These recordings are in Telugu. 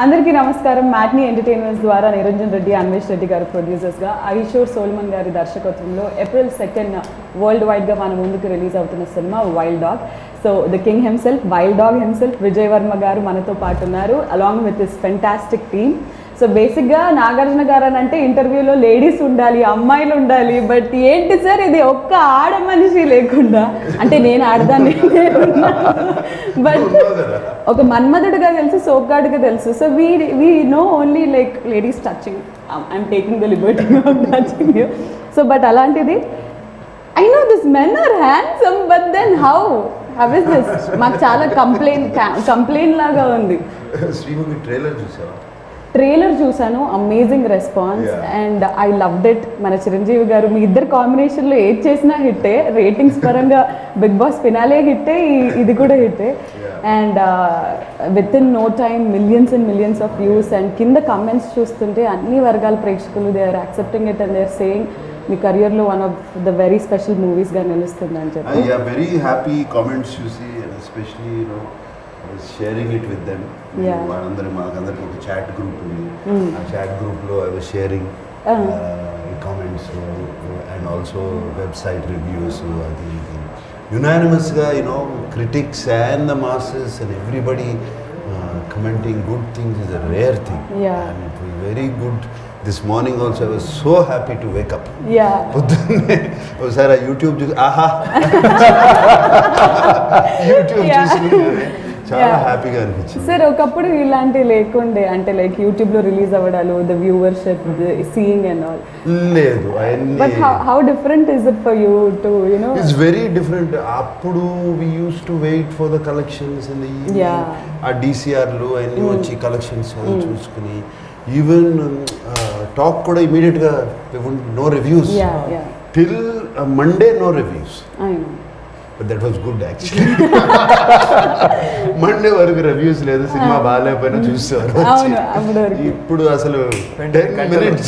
అందరికీ నమస్కారం. మ్యాట్నీ ఎంటర్టైన్మెంట్స్ ద్వారా నిరంజన్ రెడ్డి, అన్వేష్ రెడ్డి గారు ప్రొడ్యూసర్స్గా, ఐషోర్ సోల్మన్ గారి దర్శకత్వంలో ఏప్రిల్ 2 వరల్డ్ వైడ్గా మన ముందుకు రిలీజ్ అవుతున్న cinema wild dog. So the king himself, wild dog himself Vijay Varma గారు మనతో పాటు ఉన్నారు, along with this fantastic team. So బేసిక్గా నాగార్జున గారు అని అంటే ఇంటర్వ్యూలో లేడీస్ ఉండాలి, అమ్మాయిలు ఉండాలి, బట్ ఏంటి సార్ ఇది ఒక్క ఆడ మనిషి లేకుండా, అంటే నేను ఆడదాన్ని బట్ ఒక మన్మధుడుగా తెలుసు, సోగ్గాడుగా తెలుసు. So we know only like ladies touching, I'm taking the liberty of touching you. So but అలాంటిది I know this men are handsome, but then how is this? మాకు చాలా కంప్లైంట్ లాగా ఉంది. ట్రైలర్ చూసాను, amazing response and I loved it. మన చిరంజీవి గారు మీ ఇద్దరు కాంబినేషన్లో ఏది చేసినా హిట్టే, రేటింగ్స్ పరంగా బిగ్ బాస్ ఫినాలే హిట్టే, ఇది కూడా హిట్టే. And with in no time millions and millions of views. And కింద కామెంట్స్ చూస్తుంటే అన్ని వర్గాల ప్రేక్షకులు they are accepting it and they are saying మీ కెరియర్లో one of the very special మూవీస్గా నిలుస్తుంది అని చెప్పి. వెరీ హ్యాపీ కామెంట్స్ చూసి, especially sharing it with them. వాళ్ళందరూ మాకందరికి ఒక చాట్ గ్రూప్ ఉంది, ఆ చాట్ గ్రూప్లో I was sharing comments and also website reviews. అది యునానిమస్గా critics and the masses and everybody commenting good things is a rare thing. And it was very good. This morning also I was so happy to wake up. ఒకసారి యూట్యూబ్ చూసి యూట్యూబ్ చూసి చాలా హ్యాపీగా అనిపించింది. సార్ ఒకప్పుడు ఇలాంటి లేకుండే, అంటే లైక్ యూట్యూబ్లో రిలీజ్ అవ్వడాలు, the viewership, seeing and all లేదు. But how different is it for you to you know? It's very different. అప్పుడు we use to wait for the collections in the evening, ఆ డిసిఆర్లు అన్నీ వచ్చి కలెక్షన్స్ చూసుకుని, ఈవెన్ టాక్ కూడా ఇమీడియట్గా no reviews till Monday, no reviews. But that was good actually. Monday వరకు రివ్యూస్ లేదు, సినిమా బాగాలేకపోయినా చూసేవారు. ఇప్పుడు అసలు 10 minutes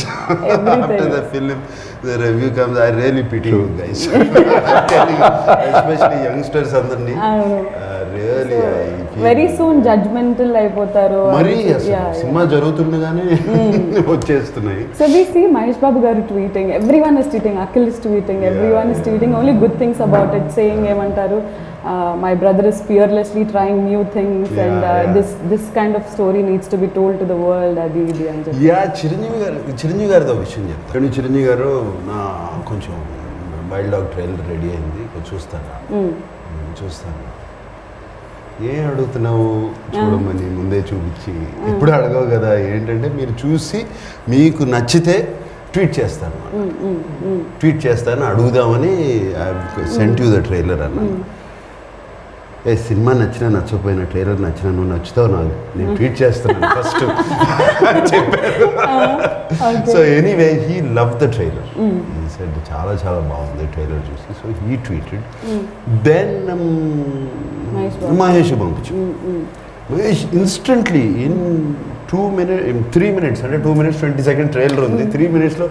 after the film the review comes, I really pity you guys. Especially youngsters అందరినీ really very soon judgmental అయిపోతారు. మరి సినిమా జరుగుతుండగానే వచ్చేస్తున్నాయి. So we see Mahesh Babu garu tweeting, everyone is tweeting, Akhil is tweeting, everyone is tweeting only good things about it, saying ఏమంటారు, my brother is fearlessly trying new things and this kind of story needs to be told to the world. అది ఇది అని చెప్పి చిరంజీవి గారితో విషయం చెప్తాను. చిరంజీవి గారు నా కొంచెం వైల్డ్ డాగ్ ట్రైలర్ రెడీ అయింది, చూస్తాను. ఏం అడుగుతున్నావు చూడమని ముందే చూపించి, ఇప్పుడు అడగవు కదా, ఏంటంటే మీరు చూసి మీకు నచ్చితే ట్వీట్ చేస్తాను అడుగుదామని సెంట్ యూ ద ట్రైలర్ అన్నాను. సినిమా నచ్చినా నచ్చకపోయినా, ట్రైలర్ నచ్చినా నువ్వు నచ్చుతావు నాకు, నేను ట్వీట్ చేస్తున్నాను ఫస్ట్ చెప్పారు. So anyway he love the trailer, he said చాలా చాలా బాగుంది ట్రైలర్ చూసి. So he tweeted, then Mahesh పంపించు. మహేష్ ఇన్స్టెంట్లీ ఇన్ 3 minutes, అంటే 2 minutes 20 seconds ట్రైలర్ ఉంది, 3 minutesలో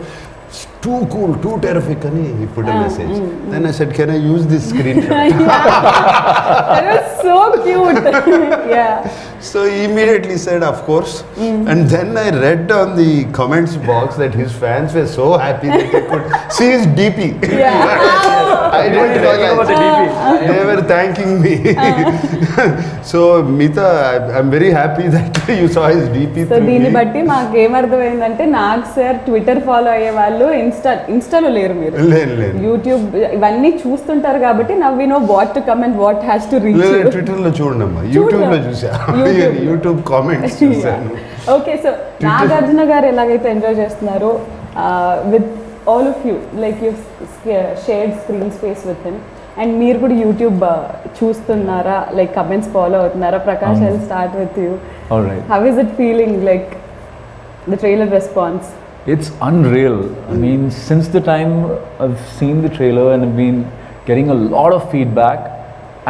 too cool, too terrific అని he put a message. Then I said, can I use this screenshot? That was so cute. So he immediately said of course. And then I read on the comments box that his fans were so happy that they could see his DP. I didn't realize they were thanking me. So Mita, I'm very happy that you saw his DP. So దీన్ని బట్టి మాకు ఏమర్థమైందంటే, నాగ్ సార్ ట్విట్టర్ ఫాలో అయ్యే వాళ్ళు ఇన్స్టాలో లేరు, మీరు యూట్యూబ్ ఇవన్నీ చూస్తుంటారు కాబట్టి now we know what to comment, what has to reach. ట్విట్టర్లో చూడమ్మా, యూట్యూబ్లో చూసా, యూట్యూబ్ కామెంట్స్ చూసాను. ఓకే, సో నాగార్జున గారు ఎలాగైతే ఎంజాయ్ చేస్తున్నారో with all of you, like you shared screen space with him, and మీరు కూడా యూట్యూబ్ చూస్తున్నారా, లైక్ కమెంట్స్ ఫాలో అవుతున్నారా? Prakash, I will start with you. How is it feeling, like the trailer response? It's unreal. I mean, since the time I've seen the trailer and I've been getting a lot of feedback,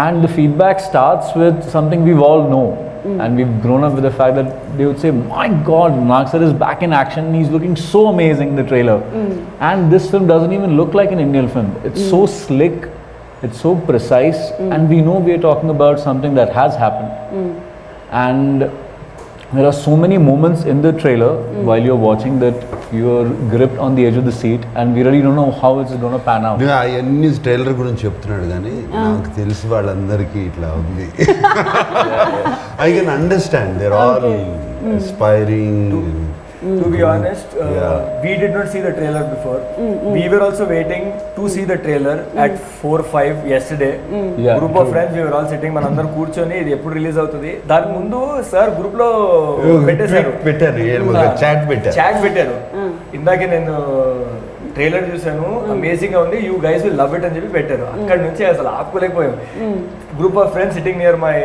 and the feedback starts with something we've all know, and we've grown up with the fact that they would say, my God, Nag sir is back in action, he's looking so amazing in the trailer. And this film doesn't even look like an Indian film. It's so slick, it's so precise, and we know we are talking about something that has happened. And there are so many moments in the trailer while you're watching that you're gripped on the edge of the seat, and we really don't know how it's going to pan out. అవన్నీ ట్రైలర్ గురించి చెప్తున్నాడు కానీ నాకు తెలిసి వాళ్ళందరికీ ఇట్లా ఉంది. I can understand, they're all aspiring. To be honest, we did not see the trailer before. We were also waiting to see the trailer at 4-5 yesterday. Group of friends, we were all sitting, మనందరం కూర్చొని ఇది ఎప్పుడు రిలీజ్ అవుతుంది దాని ముందు సార్ గ్రూప్ లో చాట్ పెట్టారు. ఇందాకే నేను ట్రైలర్ చూసాను, అమేజింగ్ గా ఉంది, you guys will love it అని చెప్పి పెట్టారు. అక్కడ నుంచి అసలు ఆపుకోలేకపోయాం. Group of friends sitting near my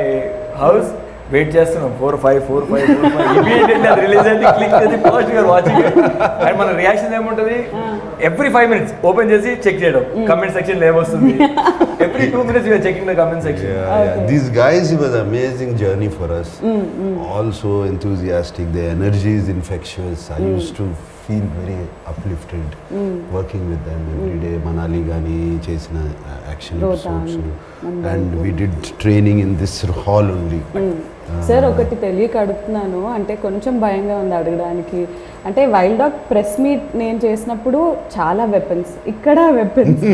house, wait చేస్తున్నాం 4-5 ఇమీడియట్లీ అది రిలీజ్ అయింది, క్లిక్ చేసి ఫస్ట్ యూఆర్ వాచింగ్. అండ్ మన రియాక్షన్ ఏముంటుంది, ఎవ్రీ 5 minutes ఓపెన్ చేసి చెక్ చేయడం కమెంట్ సెక్షన్ లో ఏమొస్తుంది. Every 2 minutes you're checking the comment section. These guys, it was an amazing journey for us. Also enthusiastic, their energy is infectious. I used to feel very uplifted working with them every day. Manali gani chesina action episodes, and we did training in this hall only. Sir ఒకటి తెలియక అడుగుతున్నాను, అంటే కొంచెం భయంగా ఉంది అడగడానికి. అంటే వైల్డ్ డాగ్ ప్రెస్ మీట్ నేను చేసినప్పుడు చాలా వెపన్స్, ఇక్కడ వెపన్స్,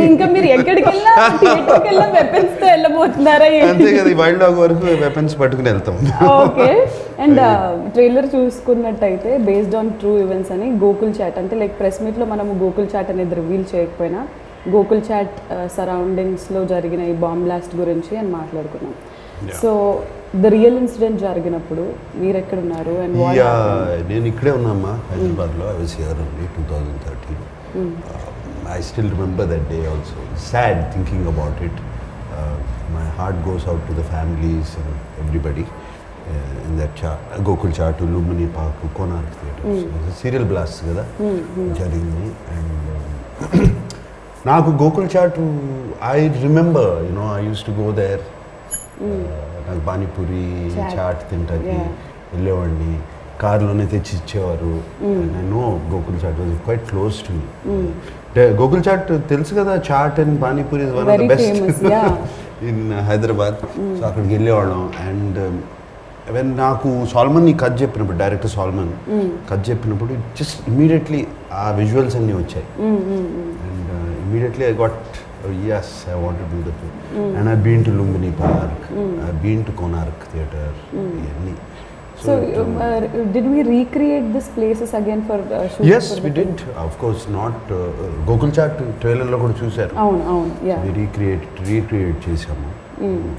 ఇంకా మీరు ఎక్కడికి వెళ్ళినా థియేటర్కి వెళ్ళినా వెపన్స్ తో వెళ్ళబోతున్నారా? అంతే కదా, వైల్డ్ డాగ్ వరకు వెపన్స్ పట్టుకుని వెళ్తాం. ఓకే. అండ్ ట్రైలర్ చూసుకున్నట్టయితే బేస్డ్ ఆన్ ట్రూ ఈవెంట్స్ అని గోకుల్ చాట్, అంటే లైక్ ప్రెస్ మీట్లో మనము గోకుల్ చాట్ అనేది రివీల్ చేయకపోయినా గోకుల్ చాట్ సరౌండింగ్స్లో జరిగిన ఈ బాంబ్ బ్లాస్ట్ గురించి అని మాట్లాడుకున్నాం. సో ద రియల్ ఇన్సిడెంట్ జరిగినప్పుడు మీరు ఎక్కడ ఉన్నారు? అండ్ నేను ఇక్కడే ఉన్నామ్మా, హైదరాబాద్లో. I was here only 2013. I still remember that day also. Sad thinking about it. My heart goes out to the families and everybody in that Gokul Chat to Lumini Park to Konark Theatres. It was a serial blast kada jarigindi. And నాకు Gokul Chat, I remember, you know, I used to go there. నాకు పానీపూరి చాట్ తింటాకి వెళ్ళేవాడిని, కార్లోనే తెచ్చి ఇచ్చేవారు. I know Gokul Chat was quite close to me. Gokul Chat తెలుసు కదా, chaat and panipuri is one of the best in Hyderabad. So అక్కడికి వెళ్ళేవాళ్ళం. అండ్ వెన్ నాకు సాల్మన్ ఈ కథ చెప్పినప్పుడు, డైరెక్టర్ సాల్మన్ కథ చెప్పినప్పుడు జస్ట్ ఇమీడియట్లీ ఆ విజువల్స్ అన్నీ వచ్చాయి. And immediately I got, yes, I want to do the film. And I've been to Lumbini Park, I've been to Konark Theatre. So did we recreate these places again for shooting? Yes, we did. Of course, not Gokul Chat trailer lo kuda chusaru. Avunu, yeah. We recreate chesamu.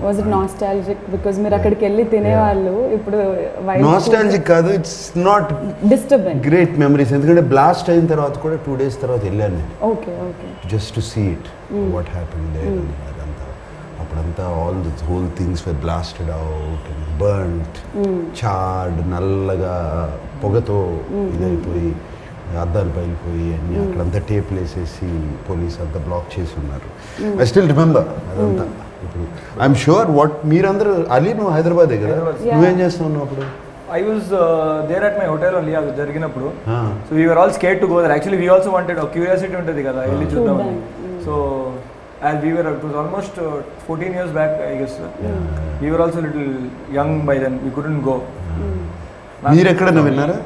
Was it nostalgic because మీరు అక్కడికి వెళ్ళి తినేవాళ్ళు? ఇప్పుడు నాస్టాలజిక్ కాదు, it's not disturbing, great memories. ఎందుకంటే బ్లాస్ట్ అయిన తర్వాత కూడా 2 days తర్వాత వెళ్ళాను నేను. Okay okay. Just to see it, what happened there. అదంతా అప్పుడంతా all the whole things were blasted out and burned, charred, నల్లగా పొగతో ఇదైపోయి అద్దాలు పైలిపోయి అన్నీ. అక్కడంతా టేప్లు వేసేసి పోలీస్ అంతా బ్లాక్ చేసి ఉన్నారు. ఐ స్టిల్ రిమెంబర్ అదంతా. ఇప్పుడు ఐఎమ్ షూర్ వాట్ మీరందరూ, అలీ నువ్వు హైదరాబాదే కదా, నువ్వేం చేస్తున్నావు అప్పుడు? I was there at my hotel only అది జరిగినప్పుడు. So we were all scared to go there. Actually we also wanted, curiosity ఉంటుంది కదా వెళ్ళి చూద్దామని. So as we were, it was almost 14 years back I guess. We were also little young by then, we couldn't go. మీరు ఎక్కడైనా విన్నారా?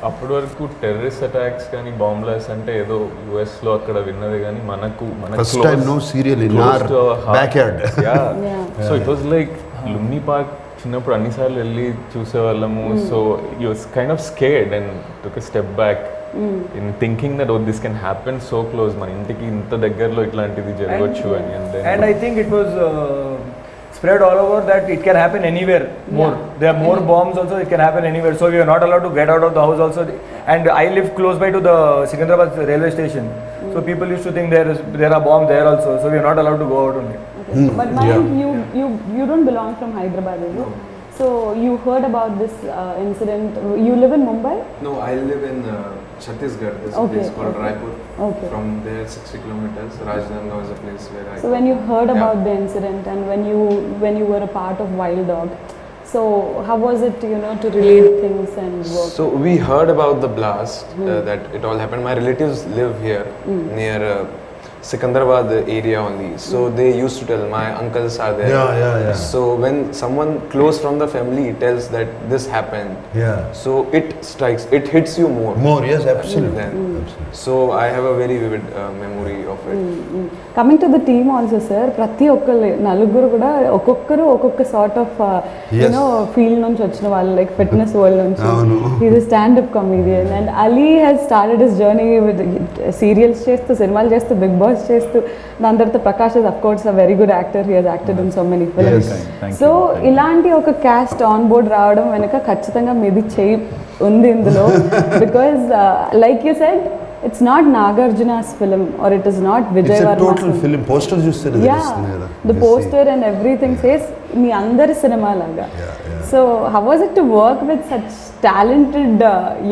అప్పటి వరకు టెర్రరిస్ట్ అటాక్స్ కానీ బాంబ్ బ్లాస్ట్ అంటే ఏదో US లో అక్కడ విన్నది, కానీ మనకు first time no serial in our backyard. So it was like Lumbini park చిన్నప్పుడు అన్నిసార్లు వెళ్ళి చూసేవాళ్ళము. So you was kind of scared and took a step back in thinking that this can happen so close, మన ఇంటికి ఇంత దగ్గరలో ఇట్లాంటిది జరగవచ్చు అని. And I think it was spread all over that it can happen anywhere more. There are more bombs also, it can happen anywhere. So we are not allowed to get out of the house also. And I live close by to the Secunderabad railway station. So people used to think there are bombs there also. So we are not allowed to go out only. Okay. But Mayank, you don't belong from Hyderabad, is it? So you heard about this incident. You live in Mumbai? No, I live in Chhattisgarh. There's a place called Raipur. Okay. From there 60 kilometers. Rajdhani is a place where I. So when you heard about the incident and when you were a part of Wild Dog, so how was it, you know, to relate things and work? So we heard about the blast, that it all happened. My relatives live here near Sikandrabad area only. So they used to tell, my uncles are there. Yeah. So when someone close from the family tells that this happened, Yeah. so it strikes, it hits you more. More, yes, absolutely. Then. Absolutely. So I have a very vivid memory of it. Coming to the team also sir, ప్రతి ఒక్కరు నలుగురు కూడా ఒక్కొక్కరు ఒక్కొక్క సార్ట్ ఆఫ్ యూనో ఫీల్డ్ నుంచి వచ్చిన వాళ్ళు, లైక్ ఫిట్నెస్ వరల్డ్ నుంచి. Is standup comedian and Ali has started his journey with serials చేస్తూ, సినిమాలు చేస్తూ, బిగ్ బాస్ చేస్తూ, దాని తర్వాత Prakash is of course a very good actor, he has acted in so many films. So ఇలాంటి ఒక క్యాస్ట్ ఆన్ బోర్డ్ రావడం వెనక ఖచ్చితంగా మీది చేయి ఉంది ఇందులో. Because like you said, it's not Nagarjuna's film or it is not Vijay Varma's film. It's a total film. Poster చూస్తేనే తెలుస్తుంది కదా. The poster and everything says మీ అందరి సినిమా లాగా. So how was it to work with such talented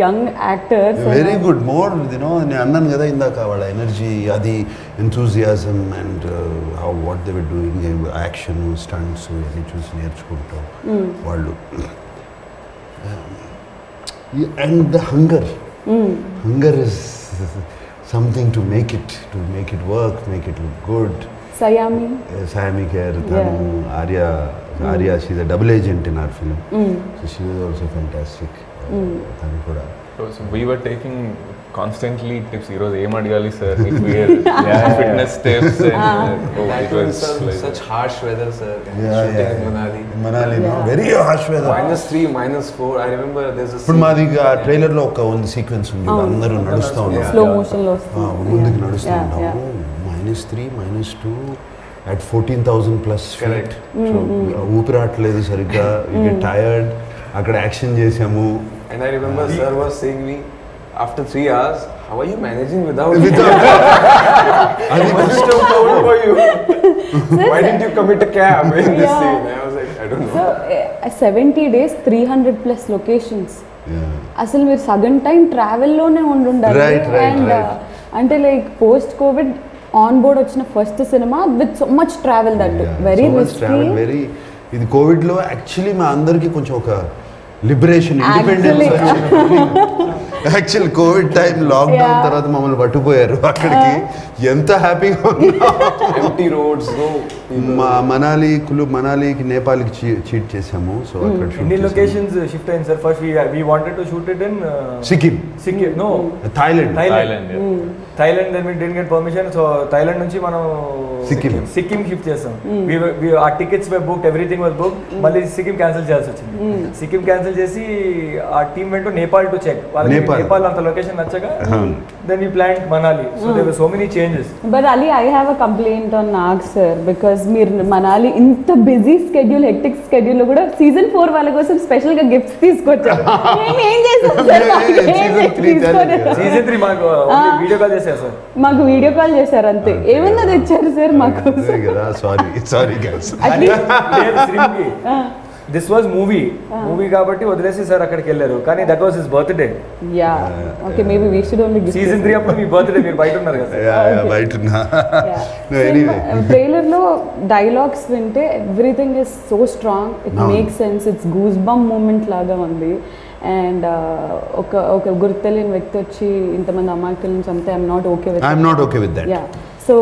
young actors? Very good. More, you know, నేను అన్నాను కదా ఇందాక, వాళ్ళ ఎనర్జీ, అది enthusiasm and how what they were doing, action, stunts, అన్ని చూసి నేర్చుకుంటాం వాళ్ళు. And the hunger. Hunger is something to make it work, make it look good. Sayami Kher, Arya, she's a double agent in our film. So she was also fantastic. So we were taking constantly tips. Heroes aim adgali sir, if we had fitness tips and it was like such harsh weather, sir. Shooting in Manali, no, very harsh weather. -3, -4. I remember there's a ఇప్పుడు మాది ట్రైలర్ లో ఒక ఉంది సీక్వెన్స్ ఉంది, అందరూ నడుస్తూ ఉంటారు, స్లో మోషన్ లో వస్తుంది, ముందుకు నడుస్తూ ఉంటాము. -3, -2 at 14,000 plus feet. So ఊపిరాట్లేదు సరిగ్గా, you get tired. అక్కడ యాక్షన్ చేసాము. And I remember sir was saying me, after 3 hours, how are you managing without I must have covered for you. Why didn't you commit a cab in this scene? I was like, I don't know. So 70 days, 300 plus locations. అసలు మీరు సగం టైం ట్రావెల్లోనే ఉండాలి. అండ్ అంటే like post covid on board వచ్చిన first cinema with so much travel, that very risky. ఇది కోవిడ్ లో యాక్చువల్లీ మా అందరికి కొంచెం ఒక liberation, independence. Actual covid time lockdown తర్వాత మమ్మల్ని పట్టుపోయారు అక్కడికి. ఎంత హ్యాపీగా ఎంప్టీ రోడ్స్. మనాలి, కులు మనాలికి, నేపాల్కి చీట్ చేసాము. సో అక్కడ ఎన్ని లొకేషన్స్ షిఫ్ట్ అయింది sir? First we wanted to shoot it in Sikkim, no Thailand. Then we didn't get permission. So Thailand నుంచి మనం సిక్కిం షిఫ్ట్ చేసాం. ఆ tickets were booked, everything was booked. మళ్ళీ సిక్కిం క్యాన్సిల్ చేయాల్సి వచ్చింది. సిక్కిం క్యాన్సిల్ చేసి ఆ టీమ్ వెంట నేపాల్ టు చెక్. నేపాల్ అంత లొకేషన్ నచ్చగా then we planned Manali. So there were so many changes. But Ali, I have a complaint on Nag sir, because మీరు Manali ఇంత బిజీ స్కెడ్యూల్, హెక్టిక్ స్కెడ్యూల్ లో కూడా సీజన్ 4 వాళ్ళ కోసం స్పెషల్ గా గిఫ్ట్స్ తీసుకొచ్చారు. ఏం చేశారు సార్? సీజన్ 3 మాకు వీడియో కాల్ చేశారు సార్. మాకు వీడియో కాల్ చేశారు అంతే. ఏమన్నా తెచ్చారు సార్ మాకు? Sorry guys. This was movie కాబట్టి వదిలేసి సార్ అక్కడికి వెళ్ళారు. కానీ that was his birthday. Yeah okay, maybe we should only gift. Season 3 అప్పుడు మీ బర్త్డే, మీరు బయట ఉన్నారు కదా. యా బయట ఉన్నా. నో ఎనీవే, ట్రైలర్ లో డైలాగ్స్ వింటే everything is so strong, it makes sense, it's goose bump moment లాగా ఉంది. అండ్ ఒక గుర్తు తెలియని వ్యక్తి వచ్చి ఇంతమంది అమాయకులను చంపితే I'm not okay with that. Yeah, so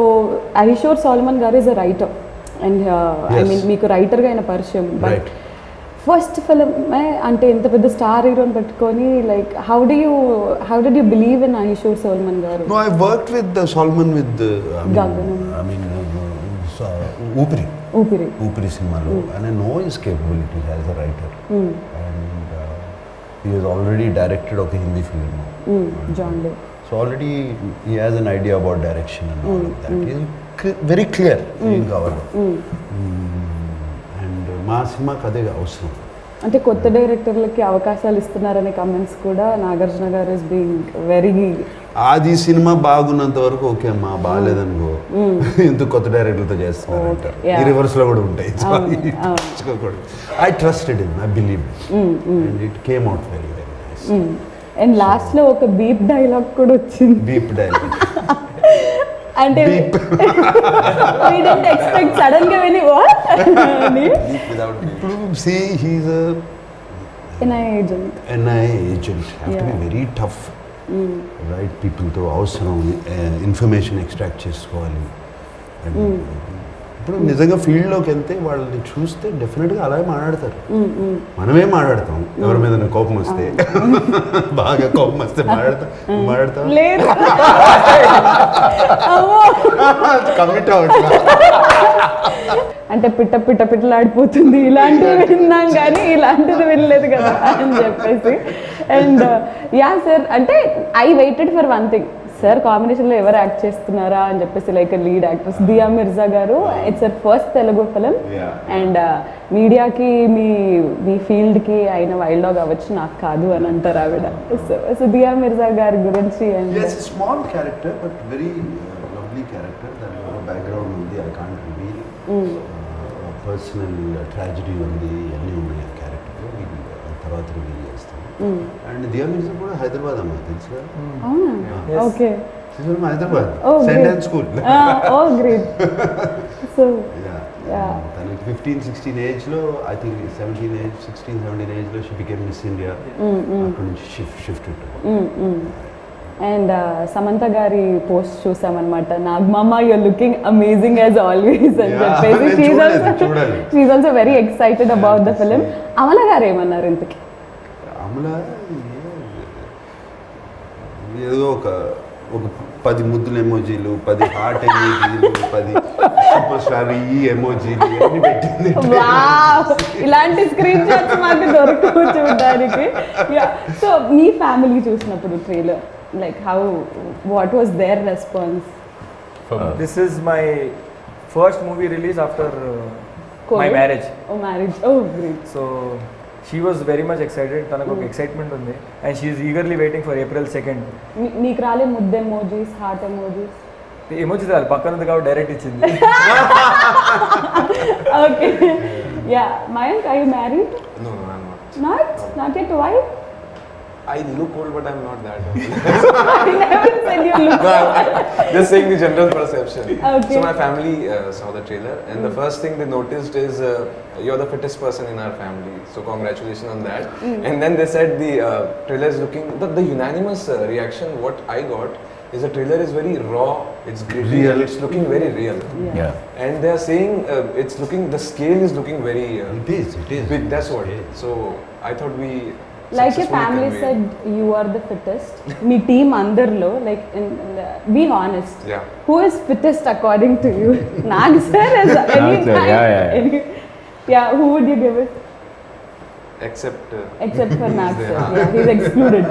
Ahishor Solomon గారు is a writer and I mean మీకు రైటర్గా అయిన పరిచయం. బట్ ఫస్ట్ ఫిలిం అంటే ఇంత పెద్ద స్టార్ హీరోని పెట్టుకొని, like how did you believe in Ahishor Solomon గారు? No, I worked with Solomon with ఊపిరి సినిమాలో, and I know his capabilities as a writer. And he has already directed ఒక Hindi film, John Day. So already he has an idea about direction and all of that. He is very clear ఏం కావాలో. అండ్ మా సినిమాకి అదే అవసరం. అంటే కొత్త డైరెక్టర్లకి అవకాశాలు ఇస్తున్నారనే కమెంట్స్ కూడా నాగార్జున గారు ఇస్ బీయింగ్ వెరీ. అది సినిమా బాగున్నంత వరకు ఓకే అమ్మా, బాగాలేదనుకో ఎందుకు కొత్త డైరెక్టర్తో చేస్తున్నారు అంటారు. ఈ రివర్స్ లో కూడా ఉంటాయి. I trusted him, I believe and it came out very very nice. And last లో ఒక బీప్ డైలాగ్ కూడా వచ్చింది. బీప్ డైలాగ్ అంటే we didn't expect సడన్ గా విని what ఇప్పుడు see he is a NIA agent have to be very tough right పీపుల్తో అవసరం, ఇన్ఫర్మేషన్ ఎక్స్ట్రాక్ట్ చేసుకోవాలి. అండ్ ఇప్పుడు నిజంగా ఫీల్డ్లోకి వెళ్తే వాళ్ళని చూస్తే డెఫినెట్గా అలాగే మాట్లాడతారు. మనమే మాట్లాడతాం ఎవరి మీద కోపం వస్తే, బాగా కోపం వస్తే మాట్లాడతాం లేదు కమిట్ అవ్వట్లా. అంటే పిట్టలాడిపోతుంది ఇలాంటివి విన్నాం కానీ ఇలాంటిది వినలేదు కదా అని చెప్పేసి. అండ్ యా సార్, అంటే I waited for one thing, sir కాంబినేషన్లో ఎవరు యాక్ట్ చేస్తున్నారా అని చెప్పేసి, like lead actress Dia Mirza garu. It's her first Telugu film. And మీడియాకి మీ ఫీల్డ్కి అయిన వైల్డ్ డాగ్ అవ్వచ్చు, నాకు కాదు అని అంటారు ఆవిడ. సో దియా మిర్జా గారి గురించి. And small character but very lovely character. దాని బ్యాక్గ్రౌండ్ ఉంది, I can't reveal. Personal tragedy ఉంది, అన్నీ ఉన్నాయి ఆ క్యారెక్టర్లో. తర్వాత రివీల్ చేస్తాను. అండ్ దియా మిర్జా కూడా హైదరాబాద్ అమ్మ, తెలుసుగా? Okay, Hyderabad Saint Ann school. Oh great. So తనకి 15-16 ఏజ్లో, ఐ థింక్ 16-17 ఏజ్లో షీ బికేమ్ మిస్ ఇండియా. అక్కడ నుంచి షిఫ్ట్. అండ్ సమంత గారి పోస్ట్ చూసామన్నమాట, నాగమామ your looking amazing as always అని చెప్పేసి. She also very excited about the film. Amala గారు ఏమన్నారు ఇంతకి? అమల ఏదో ఒక 10 ముద్దుల ఎమోజీలు, 10 హార్ట్ ఎమోజీలు, 10 సూపర్ స్టార్ ఈ ఎమోజీలు అన్ని పెట్టింది. ఇలాంటి స్క్రీన్ షాట్స్ మాకు దొరకవు చూడడానికి. సో మీ ఫ్యామిలీ చూసినప్పుడు trailer, like what was their response? This is my first movie release after my marriage. Marriage. Oh, great. So she was very much excited. Tanaku oka excitement undi and she is eagerly waiting for April 2nd. Meek rale mudde emojis, heart emojis? Emojis raale, pakkana undi kabatti direct ichindi. Okay. Yeah, Mayank, are you married? No, I'm not. Not yet. Why? I look old, but I'm not that old. I never said you look old. Just saying the general perception. Okay. So my family saw the trailer, and the first thing they noticed is you're the fittest person in our family. So congratulations on that. And then they said the trailer is looking. The unanimous reaction what I got is the trailer is very raw. It's gritty. Real. It's looking very real. Yeah. And they are saying it's looking. The scale is looking very. It is. Big. That's what. So I thought we. Like your family said, you are the fittest. Me team andarlo, like be honest. Yeah. Who is fittest according to you? Nag sir is any Nag sir, time. yeah. Yeah, who would you give it? Except for Nag sir. Yeah, he's excluded.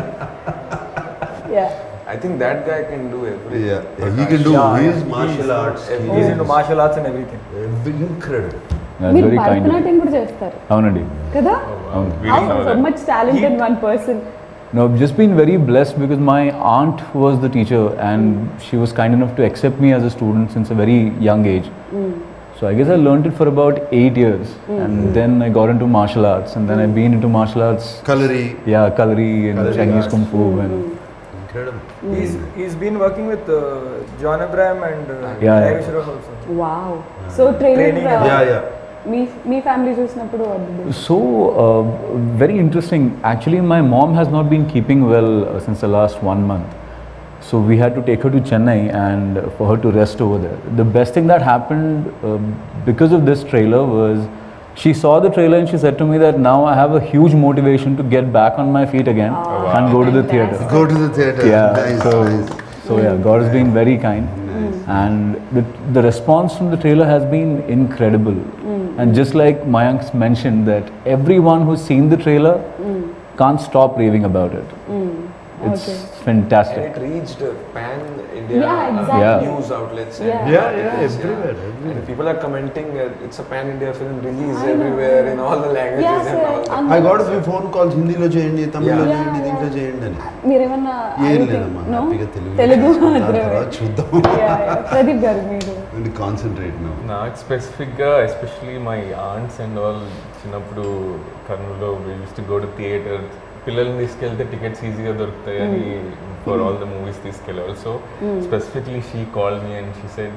Yeah. I think that guy can do everything. Yeah, he can do his martial arts. He's into martial arts and everything. Incredible. That's మీరు very kind of Bharatanatyam you. కూడా చేస్తారు అవునండి. కదా? We How didn't know so that. much talent in one person? No, I've just been very blessed because my aunt was the teacher and she was kind enough to accept me as a student since a very young age. So I guess I learned it for about 8 years and then I got into martial arts and then I've been into martial arts. Kalari. Yeah, Kalari and Kalari Chinese arts. Kung Fu and Incredible. He's been working with John Abraham and Yeah. Ravi Sharoff also. Wow. So trailer. Training Yeah. Me family చూసినప్పుడు what did you do? so very interesting. Actually, my mom has not been keeping well since the last 1 month. So we had to take her to Chennai and for her to rest over there. The best thing that happened because of this trailer was she saw the trailer and she said to me that now I have a huge motivation to get back on my feet again and go to the theatre. Go to the theatre. Yeah, Nice, nice. so yeah, God has been very kind. And the response from the trailer has been incredible. And just like Mayank mentioned that everyone who's seen the trailer can't stop raving about it. It's fantastic. And it reached pan-India Yeah, exactly. news outlets. And Yeah. articles, Everywhere. And people are commenting it's a pan-India film release everywhere in all the languages Yeah, and sir. all that. I got a few phone calls, హిందీలో చేయండి, తమిళ్లో Yeah. చేయండి, దీంట్లో చేయండి అని. మీరేమన్నా ఏం లేదమ్మా, హ్యాపీగా తెలుగు దాని మాత్రమే. తర్వాత చూద్దాం. ప్రదీప్ గారు మీరు కాన్సన్ట్రేట్ నౌ. నాకు స్పెసిఫిక్గా especially my aunts and all చిన్నప్పుడు కర్నూలులో we use to go to theatre. పిల్లల్ని తీసుకెళ్తే టికెట్స్ ఈజీగా దొరుకుతాయి అని ఫర్ ఆల్ ద మూవీస్ తీసుకెళ్ళేవాళ్ళు. So specifically she call me and she said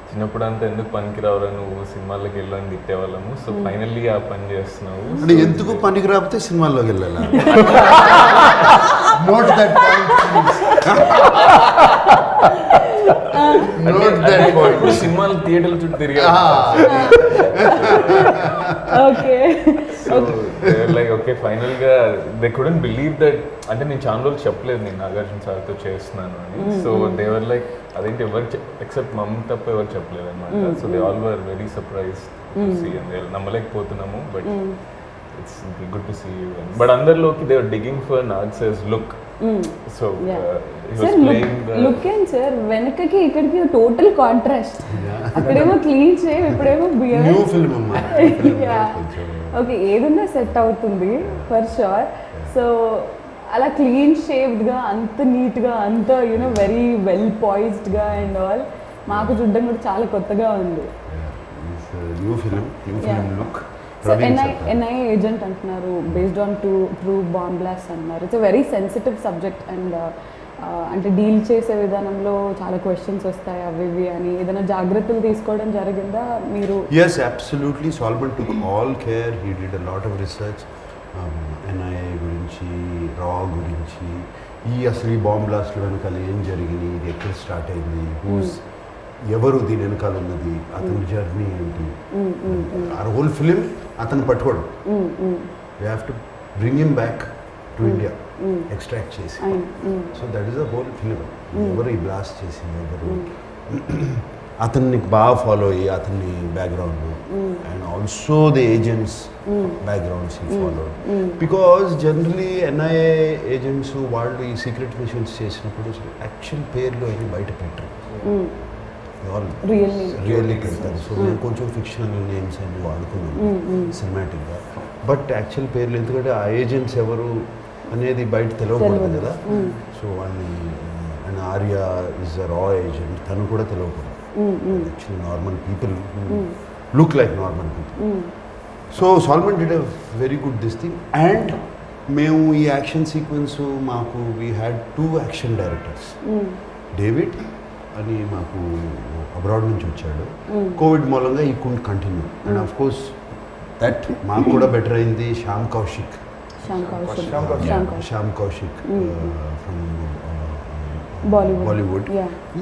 చిన్నప్పుడు అంతా ఎందుకు పనికి రావురా నువ్వు సినిమాల్లోకి వెళ్ళని తిట్టేవాళ్ళము. సో ఫైనల్లీ ఆ పని చేస్తున్నావు. అంటే ఎందుకు పనికి రాకపోతే సినిమాల్లోకి వెళ్ళాలా? Note that point. Note that point. ఇప్పుడు సినిమాలు థియేటర్ల చుట్టూ తిరిగా ఓకే లైక్ ఓకే ఫైనల్ గా దే కుడెంట్ బిలీవ్ దట్. అంటే నేను చాలా రోజులు చెప్పలేదు నేను నాగార్జున సార్తో చేస్తున్నాను అని. సో దేవర్ లైక్ అదేంటి ఎవరు ఎక్సెప్ట్ మమ్మీ తప్ప ఎవరు చెప్పలేదు అనమాట. So they all were very surprised నమ్మలేకపోతున్నాము. But it's good to see you. But అందరిలోకి they are digging for Nag's look. So look ఏం సార్ వెనకకి ఇక్కడికి టోటల్ కాంట్రాస్ట్. అక్కడేమో క్లీన్ షేవ్, ఇప్పుడేమో న్యూ ఫిల్మ్ అమ్మా. ఓకే, ఏదన్నా సెట్ అవుతుంది ఫర్ షూర్. సో అలా క్లీన్ షేవ్డ్గా, అంత నీట్గా, అంత యూనో వెరీ వెల్ పాయిజ్డ్గా అండ్ ఆల్ మాకు చూడడం కూడా చాలా కొత్తగా ఉంది. New film look. So NI agent అంటున్నారు, based on true bomb blast అంటున్నారు. It's a very sensitive subject and అంటే డీల్ చేసే విధానంలో చాలా క్వశ్చన్స్ వస్తాయి అవి ఇవి అని. ఏదైనా జాగ్రత్తలు తీసుకోవడం జరిగిందా మీరు? Yes, absolutely. Solomon took all care. He did a lot of research. NIA గురించి, రా గురించి, అసలు ఈ బాంబ్ బ్లాస్ట్ వెనకాల ఏం జరిగింది, ఇది ఎక్కడ స్టార్ట్ అయింది, ఎవరు దీని వెనకాల ఉన్నది, అతని జర్నీ ఏంటి, ఆ హోల్ ఫిలిం అతను పట్టుకోవడం. We have to bring him back to India, extract చేసి. So that is the whole film. ఎవరు ఈ బ్లాస్ట్ చేసింది, ఎవరు అతన్ని బాగా ఫాలో అయ్యి అతన్ని background and also the agents backgrounds ఈ follow. Because generally NIA agents వాళ్ళు ఈ సీక్రెట్ మిషన్స్ చేసినప్పుడు యాక్చువల్ పేర్లు అవి బయట పెట్టరు, రియల్లీ పెడతారు. సో నేను కొంచెం ఫిక్షనల్ నేమ్స్ అన్ని వాడుకున్నాను సినిమాటిక్గా. బట్ యాక్చువల్ పేర్లు, ఎందుకంటే ఆ ఏజెంట్స్ ఎవరు అనేది బయట తెలియకూడదు కదా. సో వాళ్ళని అండ్ ఆర్య ఇస్ అ రా ఏజెంట్, తను కూడా తెలియకూడదు. Actually normal people who look like normal people. So Solomon did a very good this thing. And మేము ఈ యాక్షన్ సీక్వెన్స్ మాకు we had 2 action directors. David అని మాకు అబ్రాడ్ నుంచి వచ్చాడు. కోవిడ్ మూలంగా ఈ Kund continue. And of course that మాకు కూడా బెటర్ అయింది Shyam Kaushik from Bollywood.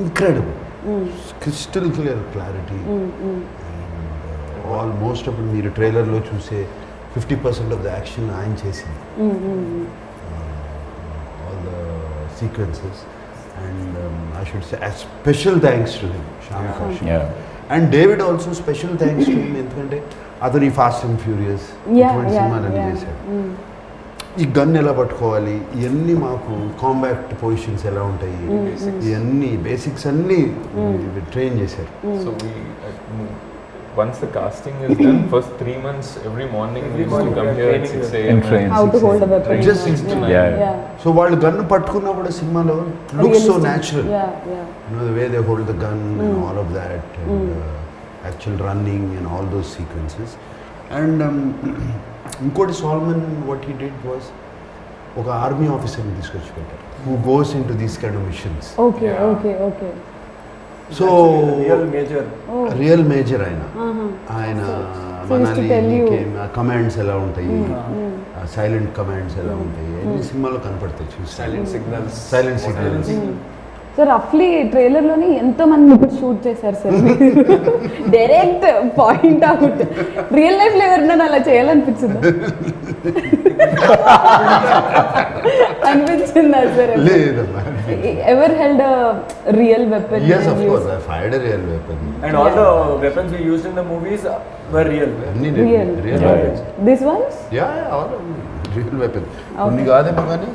Incredible, crystal clear clarity. And almost అప్పుడు మీరు ట్రైలర్లో చూసే 50% ఆఫ్ ద యాక్షన్ ఆయన చేసింది, all the sequences. And I should say special thanks to him, Shyam Kaushik. And David also special thanks to him, ఎందుకంటే అతను ఈ ఫాస్ట్ అండ్ ఫ్యూరియస్ ఇటువంటి సినిమాలన్నీ చేశాడు. ఈ గన్ ఎలా పట్టుకోవాలి, ఇవన్నీ మాకు కాంబాక్ట్ పొజిషన్స్ ఎలా ఉంటాయి, ఇవన్నీ బేసిక్స్ అన్నీ ట్రైన్ చేశారు. So once the casting is done, first 3 months every morning we used to come here at 6 a.m. train. How to hold a weapon. Just 6 to 9. So వాళ్ళు గన్ పట్టుకున్నా కూడా సినిమాలో looks so natural. You know the way they hold the gun and all of that, and actual running and all those sequences. And ఇంకోటి Solomon what he did was ఒక ఆర్మీ ఆఫీసర్ని తీసుకొచ్చి పెట్టారు who goes into these kind of missions. Okay. So real major ఆయన మనల్ని కమాండ్స్ ఎలా ఉంటాయి, సైలెంట్ కమాండ్స్ ఎలా ఉంటాయి, అన్ని సినిమాలో కనపడతాయి. చూసి సైలెంట్ సిగ్నల్స్. సో రఫ్లీ ట్రైలర్లోనే ఎంతో మంది ఇప్పుడు షూట్ చేశారు sir. Direct point out. Real లైఫ్లో ఎవరినైనా అలా చేయాలనిపించిందా? అనిపించిందా సార్? లేదమ్మా. Ever held a real weapon? Yes, of course, I fired a real weapon. And all the weapons we used in the movies were real. Real weapons. This ones? Yeah, all of them. Real weapon. కొన్ని కాదేమో కానీ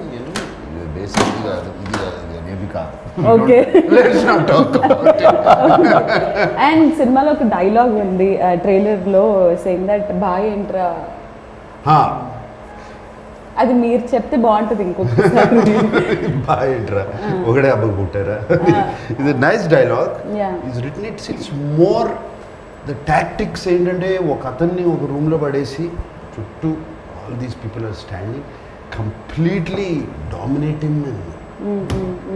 బేసిక్ ఇది కాదు, ఇది కాదు, ఇది అనేది కాదు. Okay. Let's not talk about it. And సినిమాలో ఒక డైలాగ్ ఉంది ట్రైలర్లో, సేయింగ్ దట్ బాయ్ ఎంట్రా. అది మీరు చెప్తే బాగుంటుంది ఇంకొకసారి. బాయ్ ఎంట్రా, ఒకడే అబ్బకు పుట్టారా. ఇది nice dialogue. Is written it's more the tactics ఏంటంటే ఒక అతన్ని ఒక రూమ్లో పడేసి చుట్టూ all these people are standing, completely dominating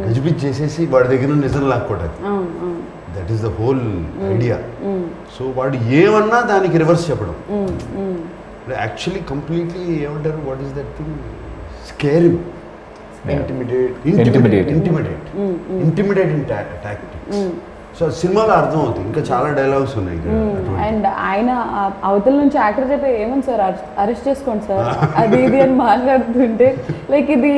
గజిబిజ్ చేసేసి వాడి దగ్గర నిజం లాక్కోవడానికి. That is the whole idea. So వాడు ఏమన్నా దానికి రివర్స్ చెప్పడం. యాక్చువల్లీ కంప్లీట్లీ ఏమంటారు, what is that thing, scare him. Intimidating tactics. So సినిమాలో అర్థం అవుతుంది. ఇంకా చాలా డైలాగ్స్ ఉన్నాయి. అండ్ ఆయన అవతల నుంచి యాక్టర్ చెప్పే ఏమని సార్ అరెస్ట్ చేసుకోండి సార్ అది ఇది అని మాట్లాడుతుంటే లైక్ ఇది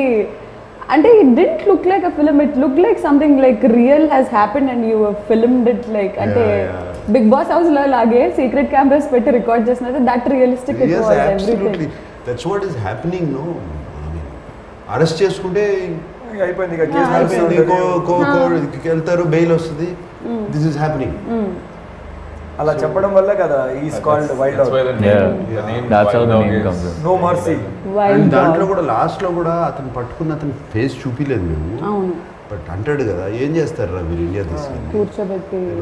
అంటే it didn't look like a film, it look like something like real has happened and you filmed it like అంటే బిగ్ బాస్ హౌస్ లో లాగే సీక్రెట్ కెమెరాస్ పెట్టి రికార్డ్ చేసినట్టు that realistic it was everything. That's what is happening. No arrest చేసుకుంటే అయిపోయింది, వెళ్తారు, బెయిల్ వస్తుంది. This is happening. అలా చెప్పడం వల్ల కదా is called wild dog. No mercy. దాంట్లో కూడా లాస్ట్ లో కూడా అతను పట్టుకున్న అతని ఫేస్ చూపిలేదు మేము. బట్ అంటాడు కదా, ఏం చేస్తారు రా మీరు ఇండియా తీసుకెళ్ళి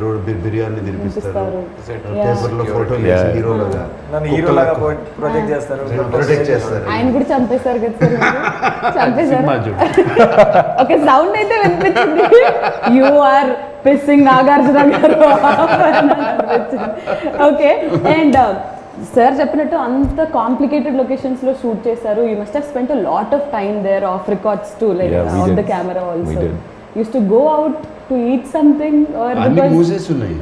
రోజు బిర్యానీ తినిపిస్తారు, పేపర్ లో ఫోటోలు వేసి హీరోలాగా ప్రొజెక్ట్ చేస్తారు. ఆయన కూడా చంపేశారు కదా సార్, చంపేశారు. ఓకే సౌండ్ అయితే వినిపించింది, యు ఆర్ పిస్సింగ్ నాగార్జున గారు. ఓకే అండ్ సార్ చెప్పినట్టు అంత కాంప్లికేటెడ్ లొకేషన్స్ లో షూట్ చేశారు. You must have spent a lot of time there, of records to like on the camera also. Use to go out to eat something or అన్ని మూసేస్ ఉన్నాయి.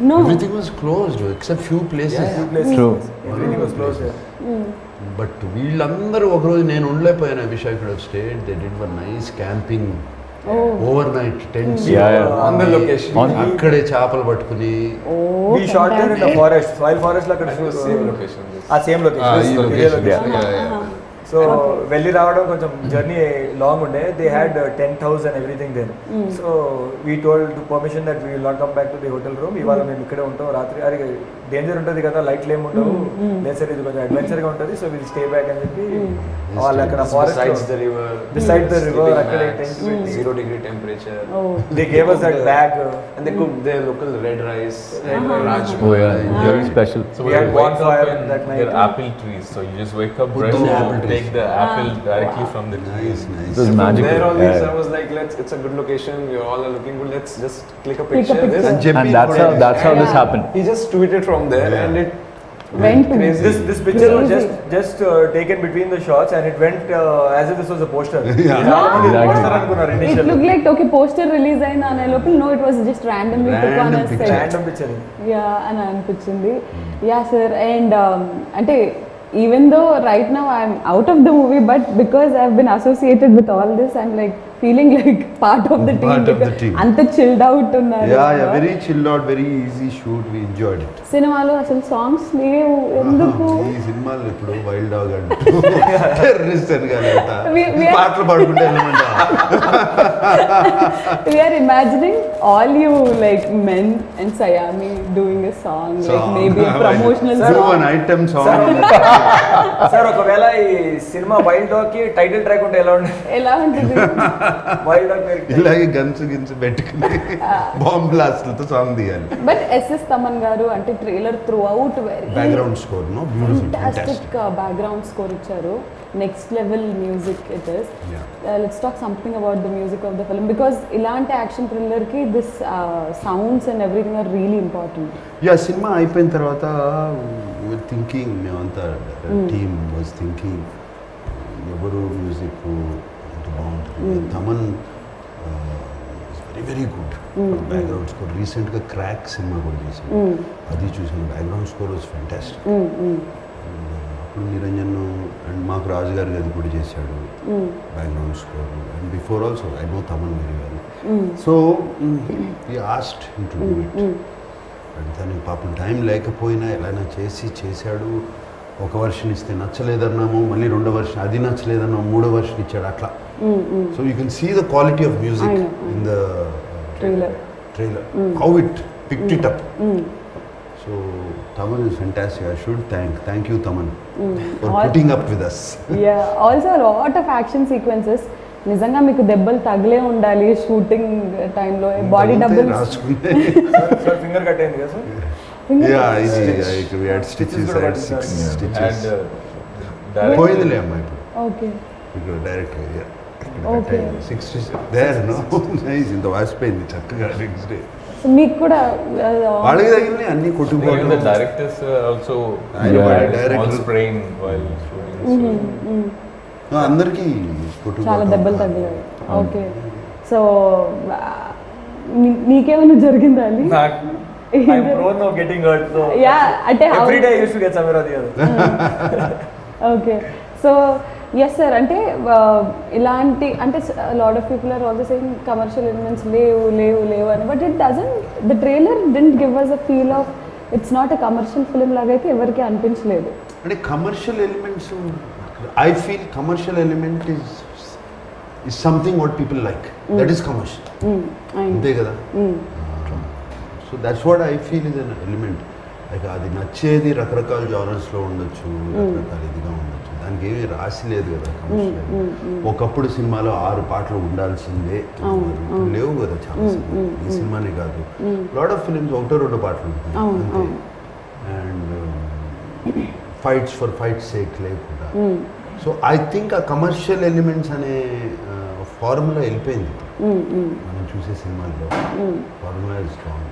No everything was closed except few places. True, everything was closed. But వీళ్ళందరూ ఒకరోజు నేను ఉండలేకపోయాను. I wish I could have stayed. They did one nice camping overnight tents on the location. అక్కడే చేపలు పట్టుకుని we shot there in the forest, wild forest లో అక్కడ సేమ్ లొకేషన్. ఆ సేమ్ లొకేషన్. సో వెళ్ళి రావడం కొంచెం జర్నీ లాంగ్ ఉండే. They had tent house and everything there. So we told permission that we will not come back to the hotel room. ఇవాళ మేము ఇక్కడే ఉంటాం రాత్రి. అరే డేంజర్ ఉంటుంది కదా, లైట్లు ఏమి ఉండవు, లేదు సార్ ఇది కొంచెం అడ్వెంచర్ గా ఉంటుంది, సో విల్ స్టే బ్యాక్ అని చెప్పి వాళ్ళు అక్కడ ఫారెస్ట్ బిసైడ్ ద రివర్ అక్కడే టెంట్ పెట్టి 0 degree temperature. They gave us that bag and they cooked their local red rice and rajma. Oh yeah, very special. So we had bonfire that night. There are apple trees, so you just wake up, brush and take the apple directly from the trees. nice. It was magical. There always I was like, it's a good location, you all are looking good, let's just click a picture. And that's how this happened. He just tweeted from there and it went crazy. This picture was just taken between the shots and it went as if this was a poster. Poster అనుకున్నారు It initially. looked like okay poster release అయింది అనే లోపల no it was just randomly took on a set. Random picture. Yeah అని అనిపించింది. Yeah sir and అంటే even though right now I'm out of the movie but because I've been associated with all this I'm like feeling like part of the team. Part of the team. అంత chilled out ఉన్నారు. Yeah, very chilled out, very easy shoot. We enjoyed it. సినిమాలో అసలు సాంగ్స్ లేవు ఎందుకు? ఈ సినిమాలో ఇప్పుడు వైల్డ్ డాగ్ అంటూ టెర్రరిస్ట్ అని కాదు We- పాటలు పాడుకుంటే వెళ్ళమంటా. We are imagining all you like men and Sayami doing a song like maybe a promotional Do song. an item song. Sir ఒకవేళ ఈ సినిమా వైల్డ్ డాగ్ కి టైటిల్ ట్రాక్ ఉంటే ఎలా ఉంటుంది? ఎలా ఉంటుంది? వైల్డ్ డాగ్ పేరు ఇలాగే గన్స్ పెట్టుకుని బాంబ్ బ్లాస్ట్లతో సాంగ్ తీయాలి. బట్ ఎస్ఎస్ తమన్ గారు అంటే trailer throughout very background score no beautiful fantastic background score ఇచ్చారు. Next level music it is. Let's talk something about the music of the film because ఇలాంటి యాక్షన్ థ్రిల్లర్ కి this sounds and everything are really important. Yeah cinema అయిపోయిన తర్వాత థింకింగ్ మేమంతా టీమ్ వాజ్ థింకింగ్ ఎవరు మ్యూజిక్ ఎంత బాగుంటుంది. Thaman very very good background score. రీసెంట్గా క్రాక్ సినిమా కూడా చేశాను, అది చూసాను. Background score was fantastic. అప్పుడు నిరంజన్ అండ్ మాకు రాజు గారు అది కూడా చేశాడు background score. And before also I know Thaman very well. So ఈ asked him to do it. And దానికి పాపం టైం లేకపోయినా ఎలా చేశాడు. ఒక వర్షన్ ఇస్తే నచ్చలేదన్నాము, మళ్ళీ రెండో వర్షన్ అది నచ్చలేదన్నాము, మూడో వర్షన్ ఇచ్చాడు అట్లా. So you can see the quality of music in the trailer how it picked it up. So Taman is fantastic. I should thank you Taman for putting up with us. Yeah, also a lot of action sequences. నిజంగా మీకు దెబ్బలు తగిలే ఉండాలి షూటింగ్ టైంలో. బాడీ డబ్బులు సార్ ఫింగర్ కట్ అయింది కదా sir? Yeah, easy. We had stitches. I had 6 stitches. పోయిందిలే అమ్మా ఇప్పుడు. ఓకే ఇక్కడ direct Okay. 6 stitches there no. Nice. ఇంత వాసిపోయింది చక్కగా నెక్స్ట్ డే. మీకు కూడా వాళ్ళకి తగిలినాయి అన్ని కొట్టుకుపోవడం. Even the directors also had small sprain while shooting. అందరికీ చాలా దెబ్బలు తగిలాయి. ఓకే, సో నీకేమైనా జరిగిందా అండి? I'm prone of getting hurt, so అంటే every day I used to get somewhere or the other. Okay, so yes sir, అంటే ఇలాంటి అంటే lot of people are also saying commercial elements లేవు అని, but it doesn't, the trailer didn't give us a feel of it's not a commercial film లాగా అయితే ఎవరికి అనిపించలేదు. అంటే commercial elements, I feel commercial element is something what people like. That is commercial. అంతే కదా. So that's what I feel is an element. Like అది నచ్చేది రకరకాల జానర్స్లో ఉండొచ్చు, రకరకాల ఇదిగా ఉండొచ్చు, దానికి ఏమీ రాసి లేదు కదా కమర్షియల్. ఒకప్పుడు సినిమాలో 6 పాటలు ఉండాల్సిందే, లేవు కదా చాలా సినిమా. ఈ సినిమానే కాదు, లాట్ ఆఫ్ ఫిలిమ్స్ 1-2 పాటలు ఉంటుంది అంతే. And fights for fight sake లేకుండా. సో ఐ థింక్ ఆ కమర్షియల్ ఎలిమెంట్స్ అనే ఫార్ములా వెళ్ళిపోయింది మనం చూసే సినిమాల్లో. Formula is strong.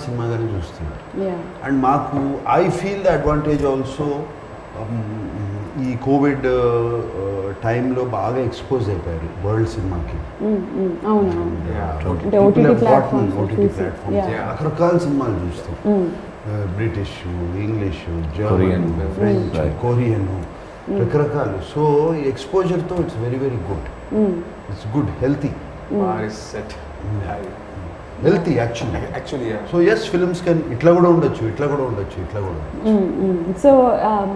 సినిమాగానే చూస్తున్నారు. అండ్ మాకు I feel the advantage also, ఈ కోవిడ్ టైంలో బాగా ఎక్స్పోజ్ అయిపోయారు వరల్డ్ సినిమాకి. ఓటీటీ ప్లాట్ఫామ్స్ రకరకాల సినిమాలు చూస్తాం. British, English, German, French, Korean, రకరకాలు. సో ఈ ఎక్స్పోజర్తో it's very very good. It's good, healthy. Healthy actually. So yes, films can ఇట్లా కూడా ఉండొచ్చు, ఇట్లా కూడా ఉండొచ్చు, ఇట్లా కూడా ఉండొచ్చు. So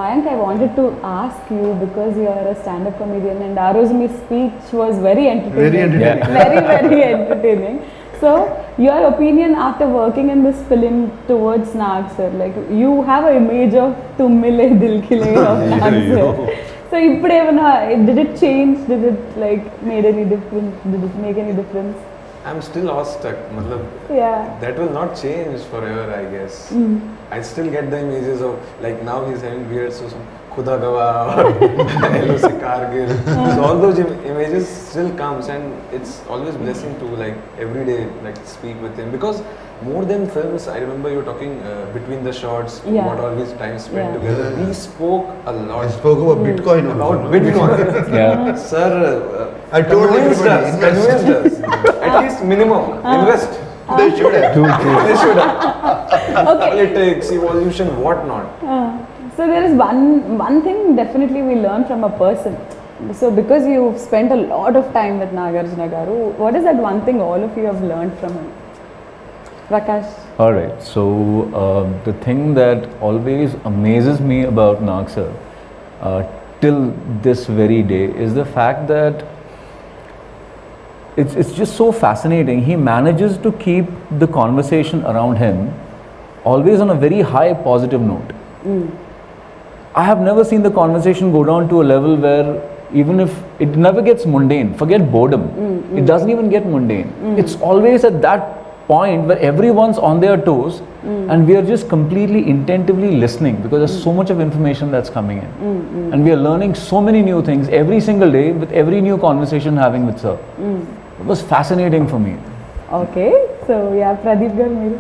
Mayank, I wanted to ask you because you are a standup comedian and ఆ రోజు మీ speech was very entertaining. Very entertaining. So, your opinion after working in this film towards Nag sir, like you have an image of "Tum mile dil khile" of Nag sir. So, ippud evana, did it change? Did it like made any difference? Did it make any difference? I'm still awestruck. Matlab, that will not change forever, I guess. I still get the images of, like now he's having beard, so some Khuda Gawah or LOC Kargil. So all those images still comes, and it's always blessing to like every day like speak with him, because more than films, I remember you talking between the shots, what all his time spent together. We spoke a lot. I spoke about Bitcoin. About Bitcoin. Sir, I told everybody, convinced us. At least minimum, invest. They should have. They should have. Politics, evolution, what not. So there is one thing definitely we learn from a person. So because you've spent a lot of time with Nagarjuna Garu, what is that one thing all of you have learned from him? Prakash. All right. So the thing that always amazes me about Nag sir till this very day is the fact that it's just so fascinating. He manages to keep the conversation around him always on a very high positive note. I have never seen the conversation go down to a level where even if it never gets mundane, forget boredom, it doesn't even get mundane. It's always at that point where everyone's on their toes and we are just completely intentively listening, because there's so much of information that's coming in. And we are learning so many new things every single day with every new conversation having with sir. It was fascinating for me. Okay, so Pradeep garu meeru.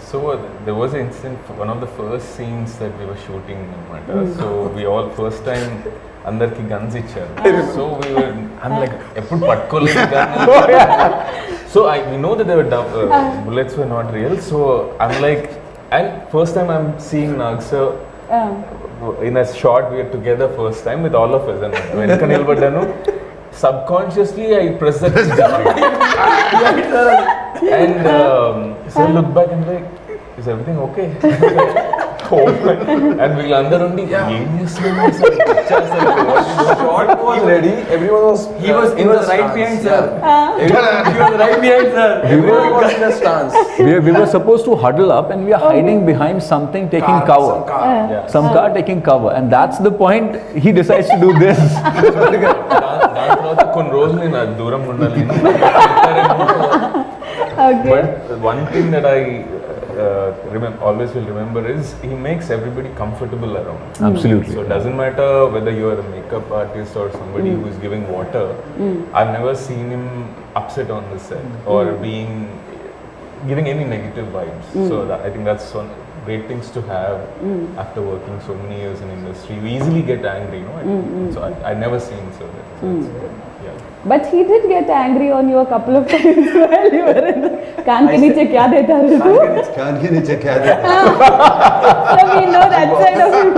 So there was an incident, one of the first scenes that we were shooting in Mata. So we all first time andarki guns icharu. So we were, I'm like, eppudu pattukoledu gun. So we know that there were bullets were not real. So I'm like, and first time I'm seeing Nag sir in a shot. We are together first time with all of us, and venka nilbadanu. Subconsciously I press that and so I look back and like, is everything okay? And వీళ్ళందరూ ఉండి ఏం చేస్తున్నారు shot was ready, everyone was he was right behind sir. He was right behind sir. Everyone was in a stance. We were supposed to huddle up and we are hiding behind something taking cover. Some car taking cover, and that's the point he decides to do this. దాని తర్వాత కొన్ని రోజులు నేను దూరం ఉండాలి. But one thing that I always will remember is he makes everybody comfortable around. Absolutely. So it doesn't matter whether you are a makeup artist or somebody who is giving water. I've never seen him upset on the set or giving any negative vibes. So I think that's great things to have after working so many years in industry. You easily get angry, no? So I never seen so it's good. Yeah. But he did get angry on you a couple of times while you were in the कान के नीचे क्या देता है तू? कान के नीचे क्या देता है? So we know that side of him.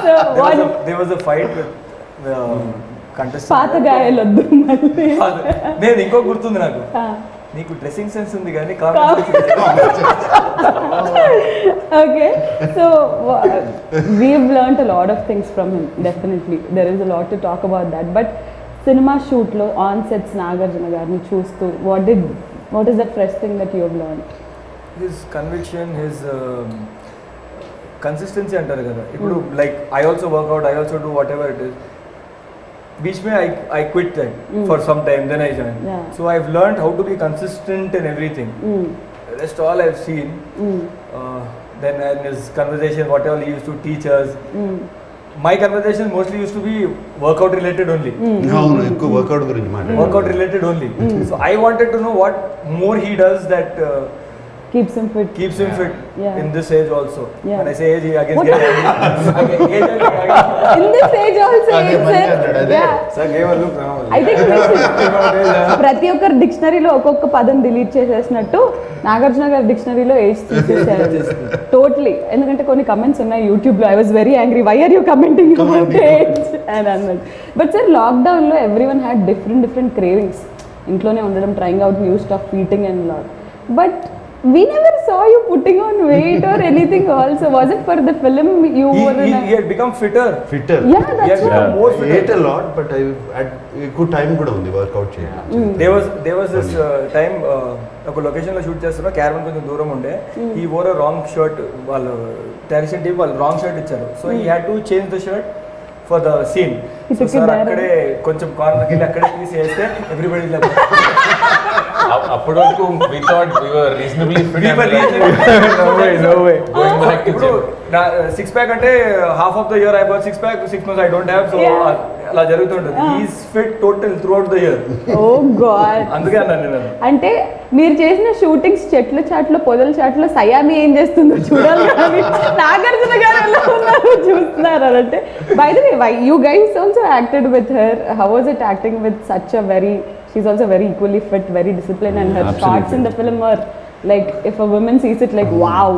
So what? There was a fight with contestant. పాత గాయాలొద్దు మళ్ళీ. నేను ఇంకో గుర్తుంది నాకు. నీకు డ్రెస్సింగ్ సెన్స్ ఉంది కానీ Okay, so we've learnt a lot of things from him. Definitely, there is a lot to talk about that. But cinema shoot lo on sets Nagarjuna garni chustu, what is that fresh thing that you have learned? His conviction, his consistency antaru kada. Ippudu like I also work out, I also do whatever it is. Beach mein I quit that for some time, then I joined. Yeah. So I've learned how to be consistent in everything. Rest all I've seen. Then in his conversation, whatever he used to teach us, my conversation mostly used to be workout related only. No, ఎక్కువ workout గురించి మాట్లాడు. Workout related only. So I wanted to know what more he does that Keeps him fit. In this age also. Yeah. When I say age, he again get In this age also, yeah. Sir gave a look now. I think ప్రతి ఒక్కరు డిక్షనరీలో ఒక్కొక్క పదం డిలీట్ చేసేసినట్టు నాగార్జున గారి డిక్షనరీలో ఏజ్ తీసేసారు టోటలీ. ఎందుకంటే కొన్ని కమెంట్స్ ఉన్నాయి యూట్యూబ్లో, I was very angry, why are you commenting about age అని అన్నది. బట్ సార్ లాక్డౌన్లో every one had different cravings. ఇంట్లోనే ఉండడం, trying out new stuff, eating and lot. But we never saw you putting on weight or anything also. Was it for the film you were in he had become fitter. Yeah, that's he had become more fitter. I ate a lot, but I had good time కూడా ఉంది వర్కౌట్ చేయడానికి. There was this time ఒక లొకేషన్ లో షూట్ చేస్తున్నా, క్యారవన్ కొంచెం దూరం ఉండే. He wore a wrong shirt. వాళ్ళు డైరెక్షన్ టీమ్ వాళ్ళు రాంగ్ షర్ట్ ఇచ్చారు. So he had to change the shirt for the scene. So sir అక్కడే కొంచెం కార్నర్కి వెళ్ళి అక్కడే తీసేస్తే ఎవ్రీబడి అప్పటి వరకు we thought we were reasonably fit. No way. Going back to gym. Six pack అంటే half of the year I got six pack, 6 months I don't have, so అలా జరుగుతుంటుంది. He is fit total throughout the year. Oh God. అందుకే అన్నాను నేను. అంటే మీరు చేసిన షూటింగ్స్ చెట్ల చాట్లో, పొదల చాట్లో సయామి ఏం చేస్తుందో చూడాలి కానీ నాగార్జున గారు ఎలా ఉన్నారు చూస్తున్నారు అంటే. By the way, you guys also acted with her. How was it acting with such a she's also very equally fit, very disciplined, and her shots in the film are like, if a woman sees it, like wow.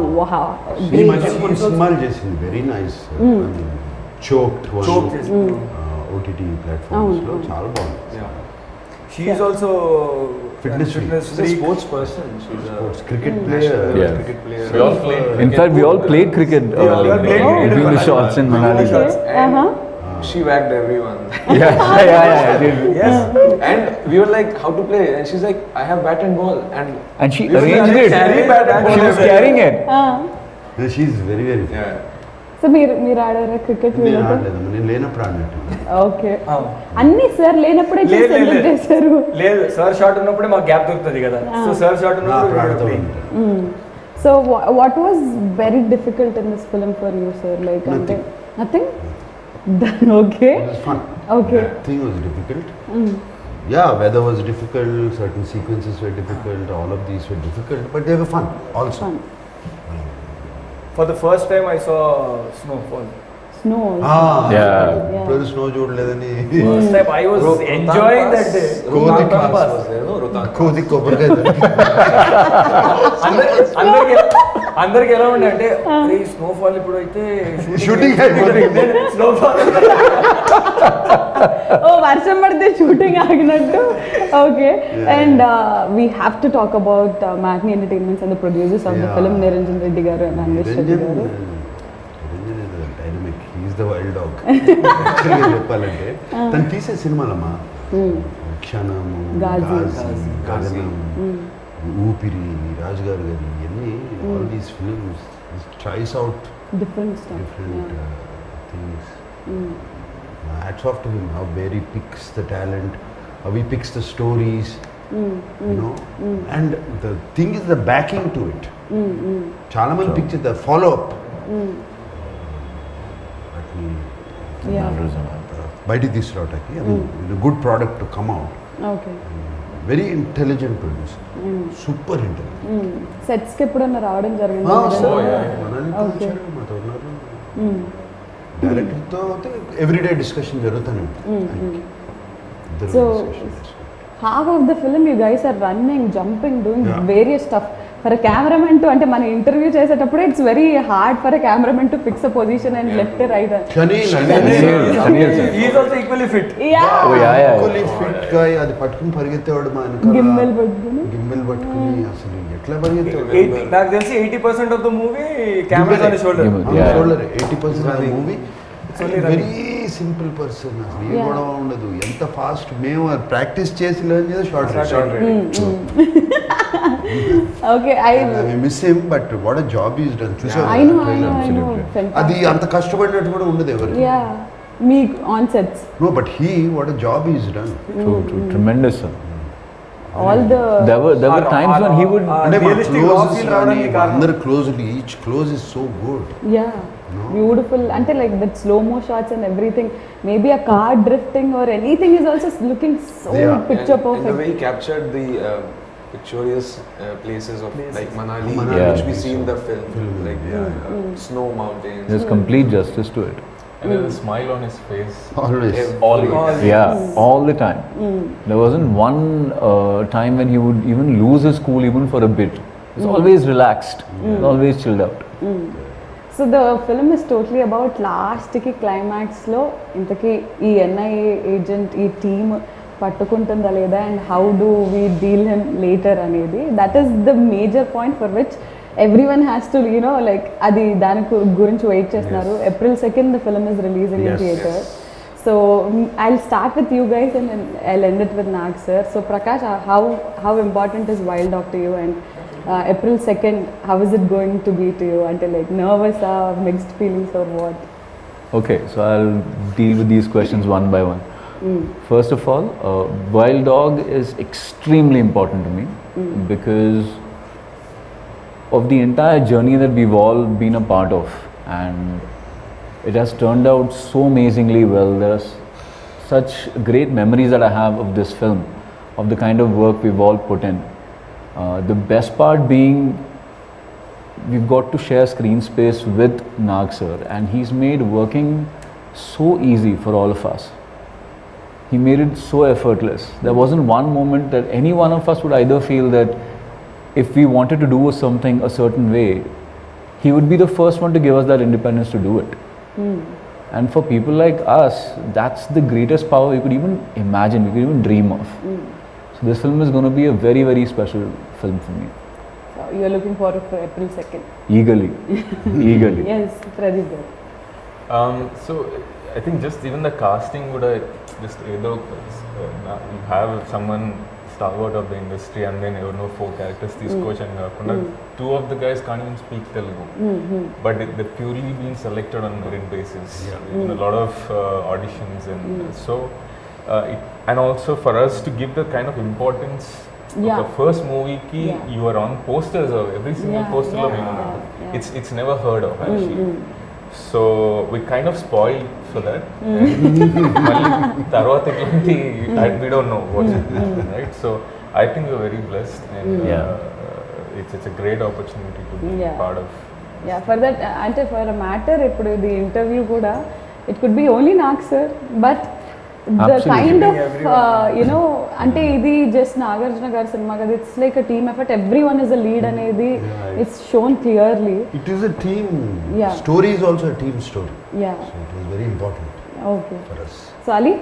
ఈ మధ్య కొన్ని సినిమాలు చేసింది, very nice. Choked OTT platforms లో చాలా బాగుంది. She is also fitness freak. She's a sports person. She's a cricket player. Yeah. cricket player. We all played cricket. In fact, we all played cricket between the shots in Manali. She whacked everyone. Yeah. Yes. And we were like, how to play? And she's like, I have bat and ball. And she arranged it. She was carrying it. She is very fit. Yeah. So మీరు ఆడారా క్రికెట్? నేను లేనప్పుడు ఆడినట్టు. ఓకే, అన్ని సార్ లేనప్పుడే చేశారు. లేదు, సార్ షాట్ ఉన్నప్పుడే మాకు గ్యాప్ దొరుకుతుంది కదా. సో సార్ షాట్ ఉన్నప్పుడు. So what was very difficult in this film for you sir? Like అంటే nothing. Okay. It was fun. Okay. Nothing was difficult. Yeah, weather was difficult, certain sequences were difficult, all of these were difficult, but they were fun also. Fun. For the first time I saw snowfall. Snow. Yeah. Plus snow చూడలేదని. First time I was enjoying that day. Rohtang Pass was there, no? Rohtang. కోది కొబ్బరికాయ. అందరికి ఎలా ఉండే అంటే స్నోఫాల్ ఇప్పుడు అయితే షూటింగ్ స్నోఫాల్. ఓ వర్షం పడితే షూటింగ్ ఆగినట్టు. Okay, and we have to talk about Matinee entertainments and the producers of the film, Niranjan Reddy గారు అండ్ అన్వేష్ రెడ్డి గారు. Dynamic, he's the wild dog. చెప్పాలంటే తను తీసే సినిమాలమ్మా క్షణము, గగనం, ఊపిరి, రాజు గారు గారి ఇవన్నీ, all these films tries out different things. Hats off to him, how he picks the talent, how he picks the stories, you know, and the thing is the backing to it. Chala mandi picture the follow up. బయటికి తీసుకురావటానికి, a good product to come out. Okay. Very intelligent producer, super intelligent. సెట్స్కి ఎప్పుడన్నా రావడం జరిగింది? మాతో ఉన్నారు. డైరెక్టర్తో ఎవ్రీడే డిస్కషన్ జరుగుతూనే ఉంటుంది. So half of the film you guys are running, jumping, doing various stuff. For a cameraman to, ante mana interview chesetappudu it's very hard for a cameraman to fix a position and left or right. He is also equally fit. equally fit guy. అది పట్టుకుని పరిగెత్తేవాడు మా వెనకాల. గిమ్మల్ పట్టుకుని అసలు ఎట్లా పరిగెత్తేవాడు. నాకు తెలిసి 80% of the movie camera on his shoulder. 80% of the movie. Very simple person. అసలు ఏ గొడవ ఉండదు. ఎంత ఫాస్ట్ మేము ప్రాక్టీస్ చేసి లర్న్ చేసి short okay. I miss him, but what a job he's done. I know. అది అంత కష్టపడినట్టు కూడా ఉండదు ఎవరు. Me on sets. No, but what a job he's done. True. Tremendous, sir. All the there were times when he would అందరు closely, each close is so good. Beautiful. Until like that slow-mo shots and everything. Maybe a car drifting or anything is also looking so picture perfect. And the way he captured the picturesque places of like Manali, which we see in the film, like snow mountains. There's complete justice to it. And there's a smile on his face. Always. All the time. There wasn't one time when he would even lose his cool even for a bit. He's always relaxed, always chilled out. So the film is totally about last ki climax lo intaki ee NIA agent ee team పట్టుకుంటుందా లేదా and how do we deal him later అనేది. That is the major point for which everyone has to like అది దాని గురించి వెయిట్ చేస్తున్నారు. April 2nd the film is releasing in theatre. So I'll start with you guys and then I'll end it with Nag sir. So Prakash, how important is Wild Dog to you, and April 2nd, how is it going to be to you? Until like nervous or mixed feelings or what? Okay, so I'll deal with these questions one by one. First of all, Wild Dog is extremely important to me because of the entire journey that we've all been a part of, and it has turned out so amazingly well. There's such great memories that I have of this film, of the kind of work we've all put in. The best part being we've got to share screen space with Nag sir, and he's made working so easy for all of us. He made it so effortless. There wasn't one moment that any one of us would either feel that if we wanted to do something a certain way, he would be the first one to give us that independence to do it. And for people like us, that's the greatest power we could even imagine, we could even dream of. So this film is going to be a very, very special film for me. So you're looking forward for April 2nd? Eagerly. Yes, Pradeep. So I think just even the casting would just either you have someone stalwart of the industry and then 4 characters తీసుకొచ్చాను కాకుండా 2 of the guys can't even speak Telugu, but they're purely being selected on merit basis. A lot of auditions, and so and also for us to give the kind of importance of the first movie ki you are on posters of every single poster it's never heard of actually. So we kind of spoiled for that. We don't know what's happening, right? So I think we're very blessed, and it's a great opportunity to be part of. For that, for a matter, the interview kuda, it could be only Nag sir, but the kind of ante idi just Nagarjuna gar cinema kada, it's like a team effort. Everyone is a lead anedi it's shown clearly. It is a team story, is also a team story. So it was very important for us. So Ali,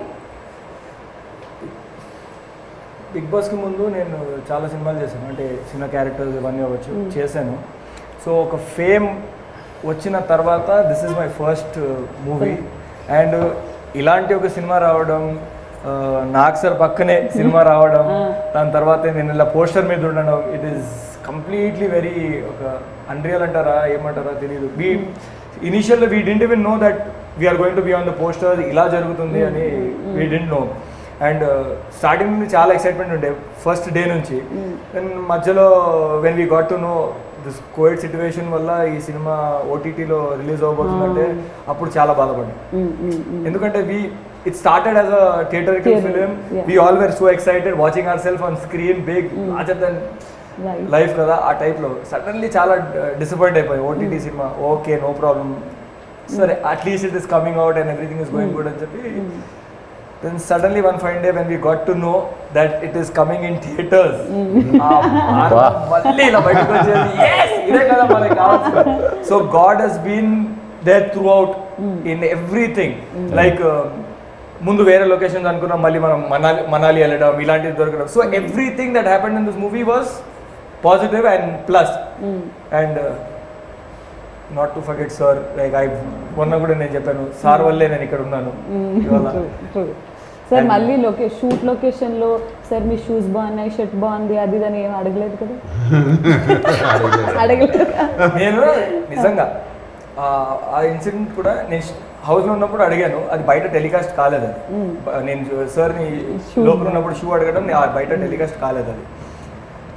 Bigg బాస్కి ముందు నేను చాలా సినిమాలు చేశాను, అంటే చిన్న క్యారెక్టర్స్ ఇవన్నీ అవ్వచ్చు చేశాను. సో ఒక ఫేమ్ వచ్చిన తర్వాత this is my first movie, and ఇలాంటి ఒక సినిమా రావడం, నాగ్ సార్ పక్కనే సినిమా రావడం, దాని తర్వాత నేను ఇలా పోస్టర్ మీద ఉండడం, ఇట్ ఈస్ కంప్లీట్లీ వెరీ ఒక అన్రియల్ అంటారా ఏమంటారా తెలియదు. Initial we didn't even know that we are going to be on the poster, ఇలా జరుగుతుంది అని we didn't know. And starting నుండి చాలా ఎక్సైట్మెంట్ ఉండే ఫస్ట్ డే నుంచి. దెన్ మధ్యలో when we got to know this Covid situation వల్ల ఈ సినిమా ఓటీటీలో రిలీజ్ అవ్వబోతుందంటే అప్పుడు చాలా బాధపడ్డాం. ఎందుకంటే it started as a theatrical film. We all were so excited watching ourselves on screen, big, larger than life kada ఆ టైప్ లో సడన్లీ చాలా డిసప్పాయింట్ అయిపోయి OTT cinema okay no problem సరే at least it is coming out and everything is going good అని చెప్పి then suddenly one fine day when we got to know that it is coming in theaters మళ్ళీ ఇలా బయటకు వచ్చేది yes ఇదే కదా మనకి కావాల్సింది. So God has been there throughout in everything. Like ముందు వేరే లొకేషన్స్ అనుకున్నాం మళ్ళీ మనం మనాలి వెళ్ళడం ఇలాంటివి దొరకడం. So everything that happened in this movie was positive and plus and not to forget sir. Like మొన్న కూడా నేను చెప్పాను సార్ వల్లే నేను ఇక్కడ ఉన్నాను సార్. మళ్ళీ షూట్ లొకేషన్లో సార్ మీ షూస్ బాగున్నాయి, షర్ట్ బాగుంది, అది అని ఏం అడగలేదు కదా? అడగలేదు. నేను నిజంగా ఆ ఇన్సిడెంట్ కూడా నేను హౌస్లో ఉన్నప్పుడు అడిగాను, అది బయట టెలికాస్ట్ కాలేదు. అది నేను సార్ని లోపల ఉన్నప్పుడు షూ అడగడం బయట టెలికాస్ట్ కాలేదు. అది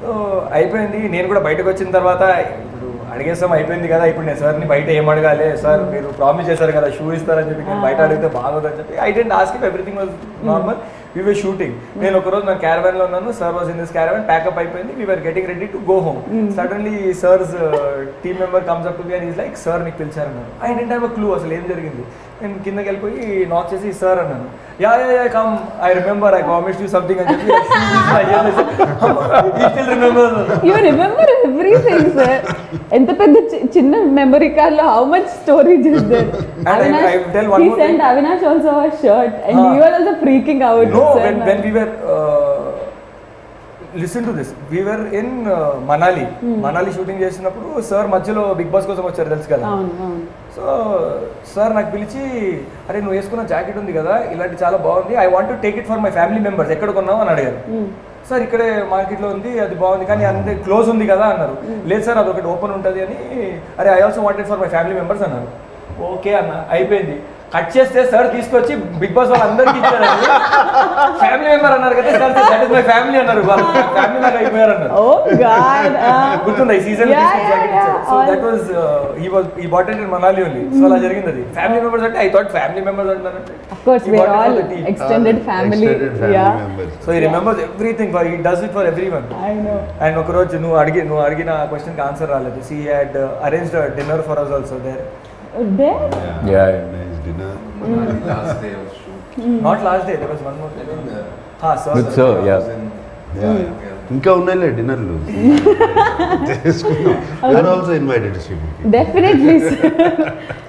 సో అయిపోయింది. నేను కూడా బయటకు వచ్చిన తర్వాత ఇప్పుడు అడిగేస్తాం అయిపోయింది కదా, ఇప్పుడు నేను సార్ని బయట ఏం అడగాలి సార్, మీరు ప్రామిస్ చేశారు కదా షూ ఇస్తారని చెప్పి నేను బయట అడిగితే బాగోదని చెప్పి I didn't ask him, everything was normal. We were shooting. నేను ఒకరోజు నా క్యారవాన్లో ఉన్నాను, sir was in this caravan, pack up అయిపోయింది, we were getting ready to go home. Suddenly sir's team member comes up to me and is like sir నీకు పిలిచారన్నాను. I didn't have a clue అసలు ఏం జరిగింది. నేను కిందకి వెళ్ళిపోయి నాక్ చేసి సార్ అన్నాను. Yeah come I remember I promised you something అని చెప్పి ఎంత పెద్ద చిన్న మెమరీ కార్డ్ లో how much storage is there. He sent Avinash also a shirt and you were also freaking out. No, when we were listen to this, we were in Manali shooting చేసినప్పుడు సార్ మధ్యలో బిగ్ బాస్ కోసం వచ్చారు తెలుసు కదా. సో సార్ నాకు పిలిచి అరే నువ్వు వేసుకున్న జాకెట్ ఉంది కదా ఇలాంటి చాలా బాగుంది, I want to take it for my family members, ఎక్కడ కొన్నావు అని అడిగారు. సార్ ఇక్కడే మార్కెట్లో ఉంది, అది బాగుంది కానీ అంతే క్లోజ్ ఉంది కదా అన్నారు. లేదు సార్ అదొకటి ఓపెన్ ఉంటుంది అని. అరే I also wanted for my family members అన్నారు. ఓకే అన్న అయిపోయింది. కట్ చేస్తే సార్ తీసుకొచ్చి బిగ్ బాస్ వాళ్ళందరికీ ఇచ్చారు. ఫ్యామిలీ మెంబర్ అన్నారు కదా sir, that is my family అన్నారు. వాళ్ళు ఫ్యామిలీ లాగా అయిపోయారు అన్నారు. గుర్తుందా ఈ సీజన్ జాకెట్ ఇచ్చారు. So that was he bought it in Manali only. So అలా జరిగింది అది. ఫ్యామిలీ మెంబర్స్ అంటే ఐ థాట్ ఫ్యామిలీ మెంబర్స్ అంటారంటే of course we are all extended family. Yeah so he remembers everything, for he does it for everyone. I know. And ఒక రోజు నువ్వు అడిగిన క్వశ్చన్ కి ఆన్సర్ రాలేదు. He had arranged a dinner for us also there. Yeah. Nice dinner. Last day of shoot. Not last day, there was one more day. Sir. With sir, yeah. ఇంకా ఉన్నాయిలే డిన్నర్లు. You're also invited to shoot. Definitely.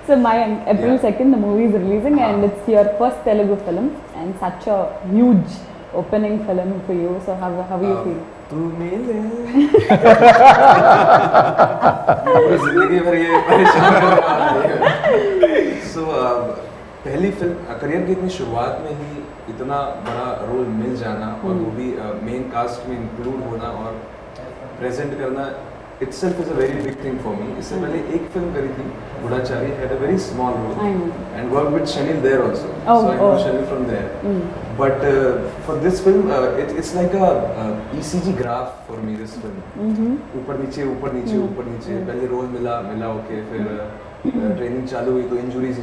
So Mayank, April 2nd the movie is releasing and it's your first Telugu film and such a huge opening film for you. So how you feel? तू मिले जिंदगी भर ये परेशान सो पहली फिल्म करियर की इतनी शुरुआत में ही इतना बड़ा रोल मिल जाना और वो भी मेन कास्ट में इंक्लूड होना और प्रेजेंट करना itself is a very big thing for me. इससे पहले एक फिल्म करी थी Goodachari, had a very small role and worked with Shanil there also. So I know Shanil from there. But for this film, it's like a ECG graph for me. This film. ऊपर नीचे ऊपर नीचे ऊपर नीचे. पहले रोल मिला ओके, फिर ट्रेनिंग चालू हुई तो इंजुरीज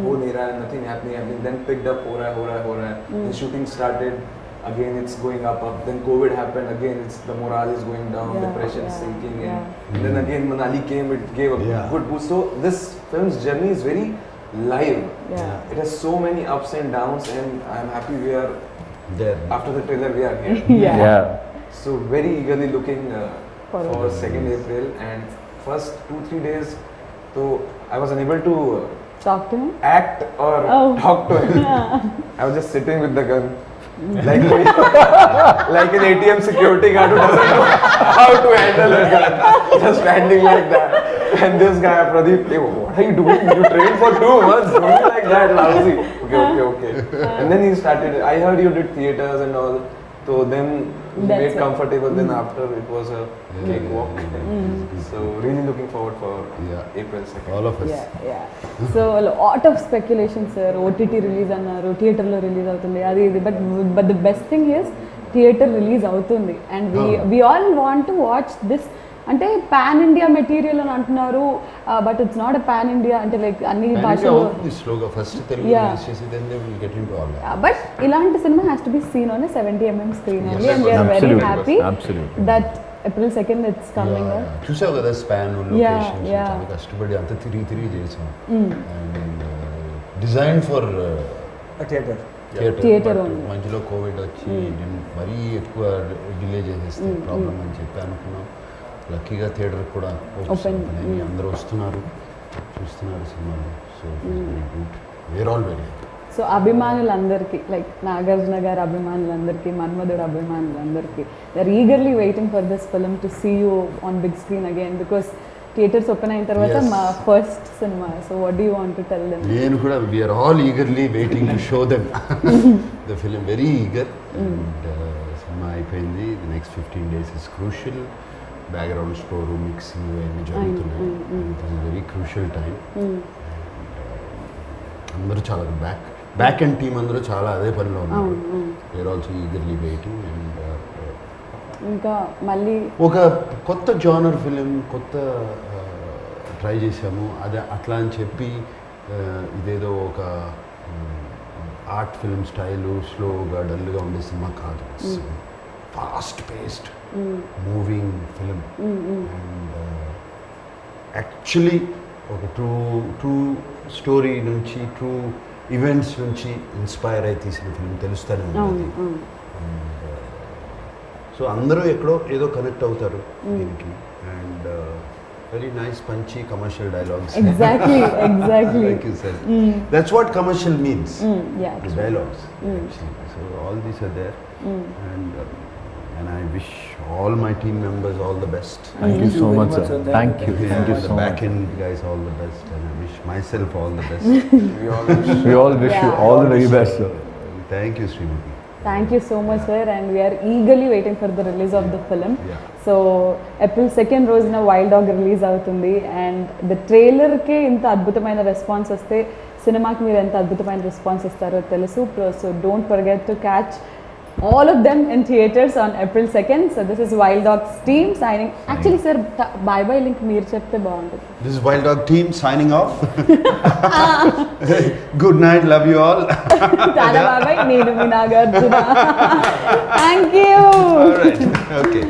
हो नहीं रहा है, nothing happening. Then picked up हो रहा है. Then shooting started. Again it's going up. Then COVID happened. Again it's the morale is going down, depression is sinking in. And then again Manali came. It gave a good boost. So this film's journey is very live. It has so many ups and downs, and I'm happy we are there. After the trailer, we are here. So very eagerly looking for 2nd April. And first 2-3 days, so I was unable to talk to him, act or talk to him. I was just sitting with the gun. Like an ATM security guard who doesn't know how to handle a gun, just standing like that. And this guy Pradeep, hey, what are you doing? You trained for 2 months, don't be like that, lousy. Okay. And then he started. I heard you did theaters and all. So then we made comfortable. Then after it was a cakewalk. So really looking forward for April 2nd. All of us. So a lot of speculation, sir. OTT release annaru, theater lo release avutundi. Adi but the best thing is theater release avutundi, and we all want to watch this అంటే పాన్ ఇండియా మెటీరియల్ అని అంటున్నారు, but it's not a pan India అంటే లైక్ అన్ని భాషలు స్లోగా ఫస్ట్ తెలుగు రిలీజ్ చేసి then they will get into all that. But ఇలాంటి cinema has to be seen on 70mm screen only and we are very happy that April 2nd it's coming up. చూసావు కదా స్పాన్ లొకేషన్స్ చాలా కష్టపడి అంత తిరిగి చేసాం. అండ్ డిజైన్ ఫర్ థియేటర్ మధ్యలో కోవిడ్ వచ్చి మరీ ఎక్కువ డిలే చేసేస్తే ప్రాబ్లం అని చెప్పి అనుకున్నాం. లక్కీగా థియేటర్ కూడా ఓపెన్ అయ్యి అందరూ వస్తున్నారు, చూస్తున్నారు సినిమాలు. So we're all very so అభిమానులందరికీ లైక్ నాగార్జున గారి అభిమానులందరికీ, మన్మధుడు అభిమానులందరికీ they are eagerly waiting for this film to see you on big screen again because theatres open అయిన తర్వాత మా first cinema. So what do you want to tell them? నేను కూడా we are all eagerly waiting to show them the film, very eager. And cinema అయిపోయింది. The next 15 days is crucial. Background score, mixing అన్నీ జరుగుతున్నాయి. It is very crucial time. అందరూ చాలా బ్యాక్ అండ్ టీమ్ అందరూ చాలా అదే పనిలో ఉన్నారు. Were also eagerly waiting. And ఇంకా మళ్ళీ ఒక కొత్త జానర్ ఫిలిం కొత్త ట్రై చేసాము. అదే అట్లా అని చెప్పి ఇదేదో ఒక ఆర్ట్ ఫిల్మ్ స్టైలు స్లోగా డల్గా ఉండే సినిమా కాదు. Fast paced moving film. And actually ఒక ట్రూ స్టోరీ నుంచి ట్రూ ఈవెంట్స్ నుంచి ఇన్స్పైర్ అయి తీసిన ఫిలిం తెలుస్తూనే ఉంటుంది. సో అందరూ ఎక్కడో ఏదో కనెక్ట్ అవుతారు దీనికి. And very nice Punchhi commercial dialogues. Exactly like you said. That's what commercial means. The dialogues actually. So all these are there. And I wish all my team members all the best. Thank you so much, sir. Thank you. Thank you so much. Back end guys all the best, and I wish myself all the best. We all wish you all the very best, sir. Thank you, Srimati. Thank you so much, sir, and we are eagerly waiting for the release of the film. So April 2nd రోజున వైల్డ్ డాగ్ రిలీజ్ అవుతుంది. అండ్ ద ట్రైలర్కే ఇంత అద్భుతమైన రెస్పాన్స్ వస్తే సినిమాకి మీరు ఎంత అద్భుతమైన రెస్పాన్స్ ఇస్తారో తెలుసు. So don't forget to catch all of them in theaters on April 2nd. So this is Wild Dogs team signing. Actually sir, bye bye link meer chepte baaguntundi. This is Wild Dog team signing off. Good night, love you all. Tala bye bye, nenu mi Nagarjuna. Thank you. All right, okay.